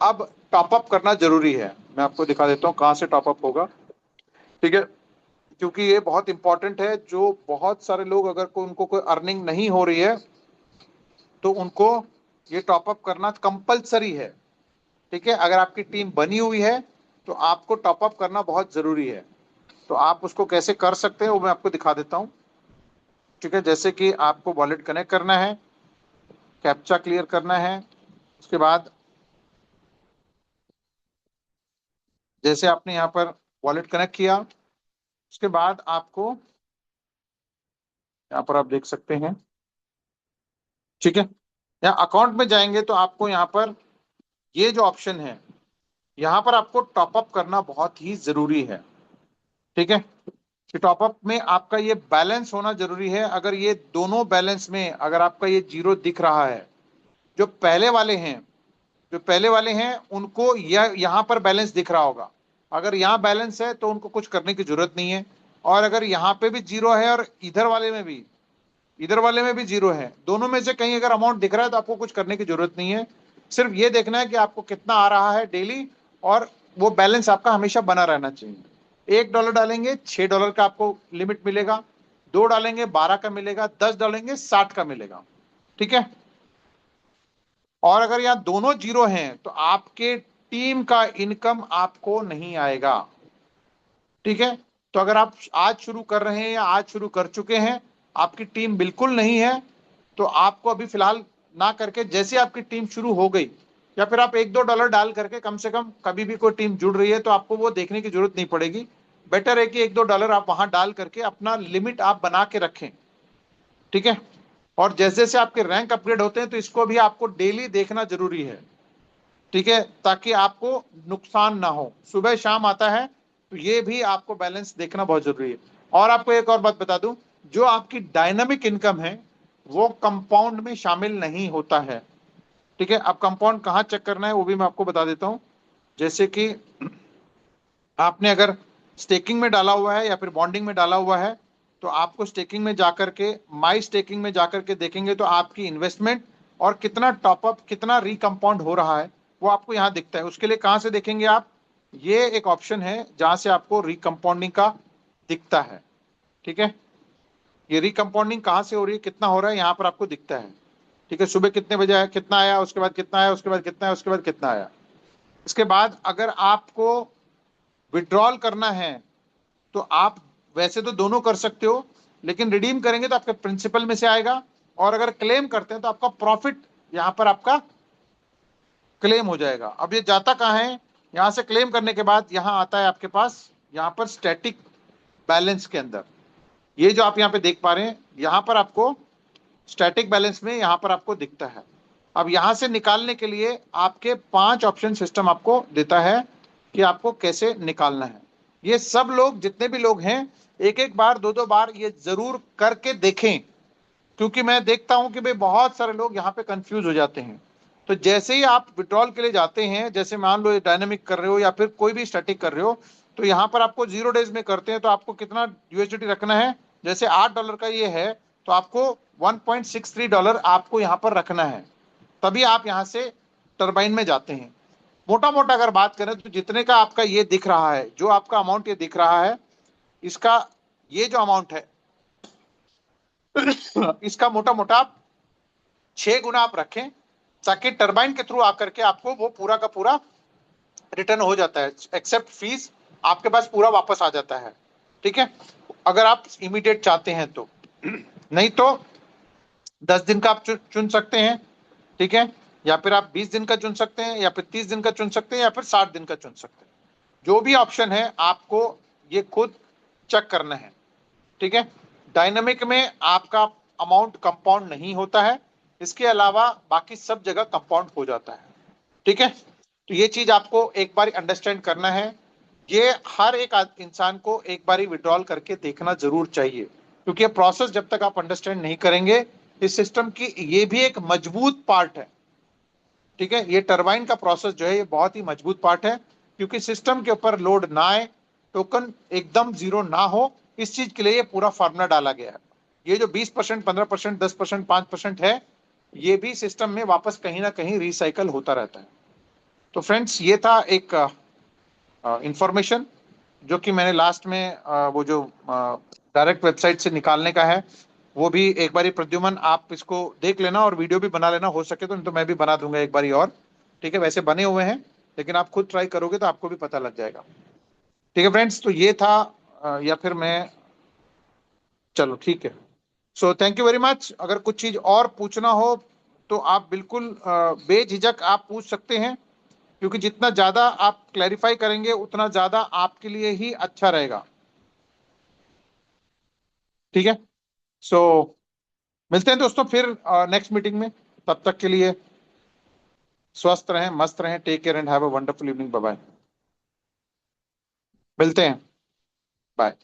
अब टॉपअप करना जरूरी है। मैं आपको दिखा देता हूँ कहाँ से टॉपअप होगा। ठीक है, क्योंकि ये बहुत इंपॉर्टेंट है। जो बहुत सारे लोग अगर उनको कोई अर्निंग नहीं हो रही है तो उनको ये टॉपअप करना कंपलसरी है। ठीक है, अगर आपकी टीम बनी हुई है तो आपको टॉपअप करना बहुत जरूरी है। तो आप उसको कैसे कर सकते हैं वो मैं आपको दिखा देता हूँ। ठीक है, जैसे कि आपको वॉलेट कनेक्ट करना है, कैप्चा क्लियर करना है, उसके बाद जैसे आपने यहाँ पर वॉलेट कनेक्ट किया, उसके बाद आपको यहाँ पर आप देख सकते हैं। ठीक है, यहाँ अकाउंट में जाएंगे तो आपको यहाँ पर ये जो ऑप्शन है यहाँ पर आपको टॉपअप करना बहुत ही जरूरी है। ठीक है, टॉपअप में आपका ये बैलेंस होना जरूरी है। अगर ये दोनों बैलेंस में अगर आपका ये जीरो दिख रहा है, जो पहले वाले हैं उनको यहाँ पर बैलेंस दिख रहा होगा। अगर यहाँ बैलेंस है तो उनको कुछ करने की जरूरत नहीं है। और अगर यहाँ पे भी जीरो है और इधर वाले में भी जीरो है, दोनों में से कहीं अगर अमाउंट दिख रहा है तो आपको कुछ करने की जरूरत नहीं है। सिर्फ ये देखना है कि आपको कितना आ रहा है डेली, और वो बैलेंस आपका हमेशा बना रहना चाहिए। $1 डालेंगे $6 का आपको लिमिट मिलेगा, 2 डालेंगे 12 का मिलेगा, 10 डालेंगे 60 का मिलेगा। ठीक है, और अगर यहाँ दोनों जीरो हैं तो आपके टीम का इनकम आपको नहीं आएगा। ठीक है, तो अगर आप आज शुरू कर रहे हैं या आज शुरू कर चुके हैं, आपकी टीम बिल्कुल नहीं है, तो आपको अभी फिलहाल ना करके जैसे आपकी टीम शुरू हो गई, या फिर आप $1-2 डाल करके, कम से कम कभी भी कोई टीम जुड़ रही है तो आपको वो देखने की जरूरत नहीं पड़ेगी। बेटर है कि $1-2 आप वहां डाल करके अपना लिमिट आप बना के रखें। ठीक है, और जैसे जैसे आपके रैंक अपग्रेड होते हैं तो इसको भी आपको डेली देखना जरूरी है। ठीक है, ताकि आपको नुकसान ना हो। सुबह शाम आता है तो ये भी आपको बैलेंस देखना बहुत जरूरी है। और आपको एक और बात बता दूं, जो आपकी डायनामिक इनकम है वो कंपाउंड में शामिल नहीं होता है। ठीक है, अब कंपाउंड कहाँ चेक करना है वो भी मैं आपको बता देता हूं। जैसे कि आपने अगर स्टेकिंग में डाला हुआ है या फिर बॉन्डिंग में डाला हुआ है, तो आपको स्टेकिंग में जाकर के, माई स्टेकिंग में जाकर के देखेंगे तो आपकी इन्वेस्टमेंट और कितना टॉपअप, कितना रिकम्पाउंड हो रहा है वो आपको यहाँ दिखता है। उसके लिए कहाँ से देखेंगे आप, ये एक ऑप्शन है जहां से आपको रिकम्पाउंडिंग का दिखता है। ठीक है, ये रिकम्पाउंडिंग कहाँ से हो रही है, कितना हो रहा है, यहाँ पर आपको दिखता है। ठीक है, सुबह कितने बजे आया, कितना आया, उसके बाद कितना आया, उसके बाद कितना आया, उसके बाद कितना आया। इसके बाद अगर आपको विड्रॉल करना है तो आप वैसे तो दोनों कर सकते हो, लेकिन रिडीम करेंगे तो आपके प्रिंसिपल में से आएगा, और अगर क्लेम करते हैं तो आपका प्रॉफिट यहां पर आपका क्लेम हो जाएगा। अब ये जाता कहां है, यहां से क्लेम करने के बाद यहां आता है आपके पास, यहां पर स्टैटिक बैलेंस के अंदर, ये जो आप यहां पे देख पा रहे हैं, यहां पर आपको स्टैटिक बैलेंस में यहां पर आपको दिखता है। अब यहां से निकालने के लिए आपके 5 ऑप्शन सिस्टम आपको देता है कि आपको कैसे निकालना है। ये सब लोग, जितने भी लोग हैं, एक एक बार 2-2 बार ये जरूर करके देखें, क्योंकि मैं देखता हूं कि भाई बहुत सारे लोग यहाँ पे कंफ्यूज हो जाते हैं। तो जैसे ही आप विड्रॉल के लिए जाते हैं, जैसे मान लो डायनेमिक कर रहे हो या फिर कोई भी स्टैटिक कर रहे हो, तो यहाँ पर आपको 0 डेज में करते हैं तो आपको कितना यूएसडीटी रखना है, जैसे $8 का ये है तो आपको $1.63 आपको यहाँ पर रखना है, तभी आप यहाँ से टरबाइन में जाते हैं। मोटा मोटा अगर बात करें तो जितने का आपका ये दिख रहा है, जो आपका अमाउंट ये दिख रहा है, इसका ये जो अमाउंट है इसका मोटा मोटा आप 6 गुना आप रखें, ताकि टरबाइन के थ्रू आकर के आपको वो पूरा का पूरा रिटर्न हो जाता है, एक्सेप्ट फीस आपके पास पूरा वापस आ जाता है। ठीक है, अगर आप इमीडिएट चाहते हैं तो। नहीं तो 10 दिन का आप चुन सकते हैं, ठीक है, या फिर आप 20 दिन का चुन सकते हैं, या फिर 30 दिन का चुन सकते हैं, या फिर 60 दिन का चुन सकते हैं। जो भी ऑप्शन है आपको ये खुद चेक करना है। ठीक है, डायनामिक में आपका अमाउंट कंपाउंड नहीं होता है, इसके अलावा बाकी सब जगह कंपाउंड हो जाता है। ठीक है, तो ये चीज आपको एक बार अंडरस्टैंड करना है। ये हर एक इंसान को एक बार विड्रॉल करके देखना जरूर चाहिए, क्योंकि ये प्रोसेस जब तक आप अंडरस्टैंड नहीं करेंगे, इस सिस्टम की ये भी एक मजबूत पार्ट है। ठीक है, ये टरबाइन का प्रोसेस जो है ये बहुत ही मजबूत पार्ट है, क्योंकि सिस्टम के ऊपर लोड ना आए, टोकन एकदम जीरो ना हो, इस चीज के लिए ये पूरा फार्मूला डाला गया है। ये जो 20%, 15%, 10%, 5% है, ये भी सिस्टम में वापस कहीं ना कहीं रिसाइकल होता रहता है। तो फ्रेंड्स, ये था एक इंफॉर्मेशन जो कि मैंने लास्ट में वो जो डायरेक्ट वेबसाइट से निकालने का है, वो भी एक बारी प्रद्युमन आप इसको देख लेना और वीडियो भी बना लेना, हो सके तो, नहीं तो मैं भी बना दूंगा एक बारी और। ठीक है, वैसे बने हुए हैं, लेकिन आप खुद ट्राई करोगे तो आपको भी पता लग जाएगा। ठीक है फ्रेंड्स, तो ये था या फिर मैं, चलो ठीक है। So thank you very much. अगर कुछ चीज और पूछना हो तो आप बिल्कुल बेझिझक आप पूछ सकते हैं, क्योंकि जितना ज्यादा आप क्लैरिफाई करेंगे उतना ज्यादा आपके लिए ही अच्छा रहेगा। ठीक है, सो मिलते हैं दोस्तों फिर नेक्स्ट मीटिंग में। तब तक के लिए स्वस्थ रहें, मस्त रहें, take care and have a wonderful evening. Bye bye, मिलते हैं, बाय।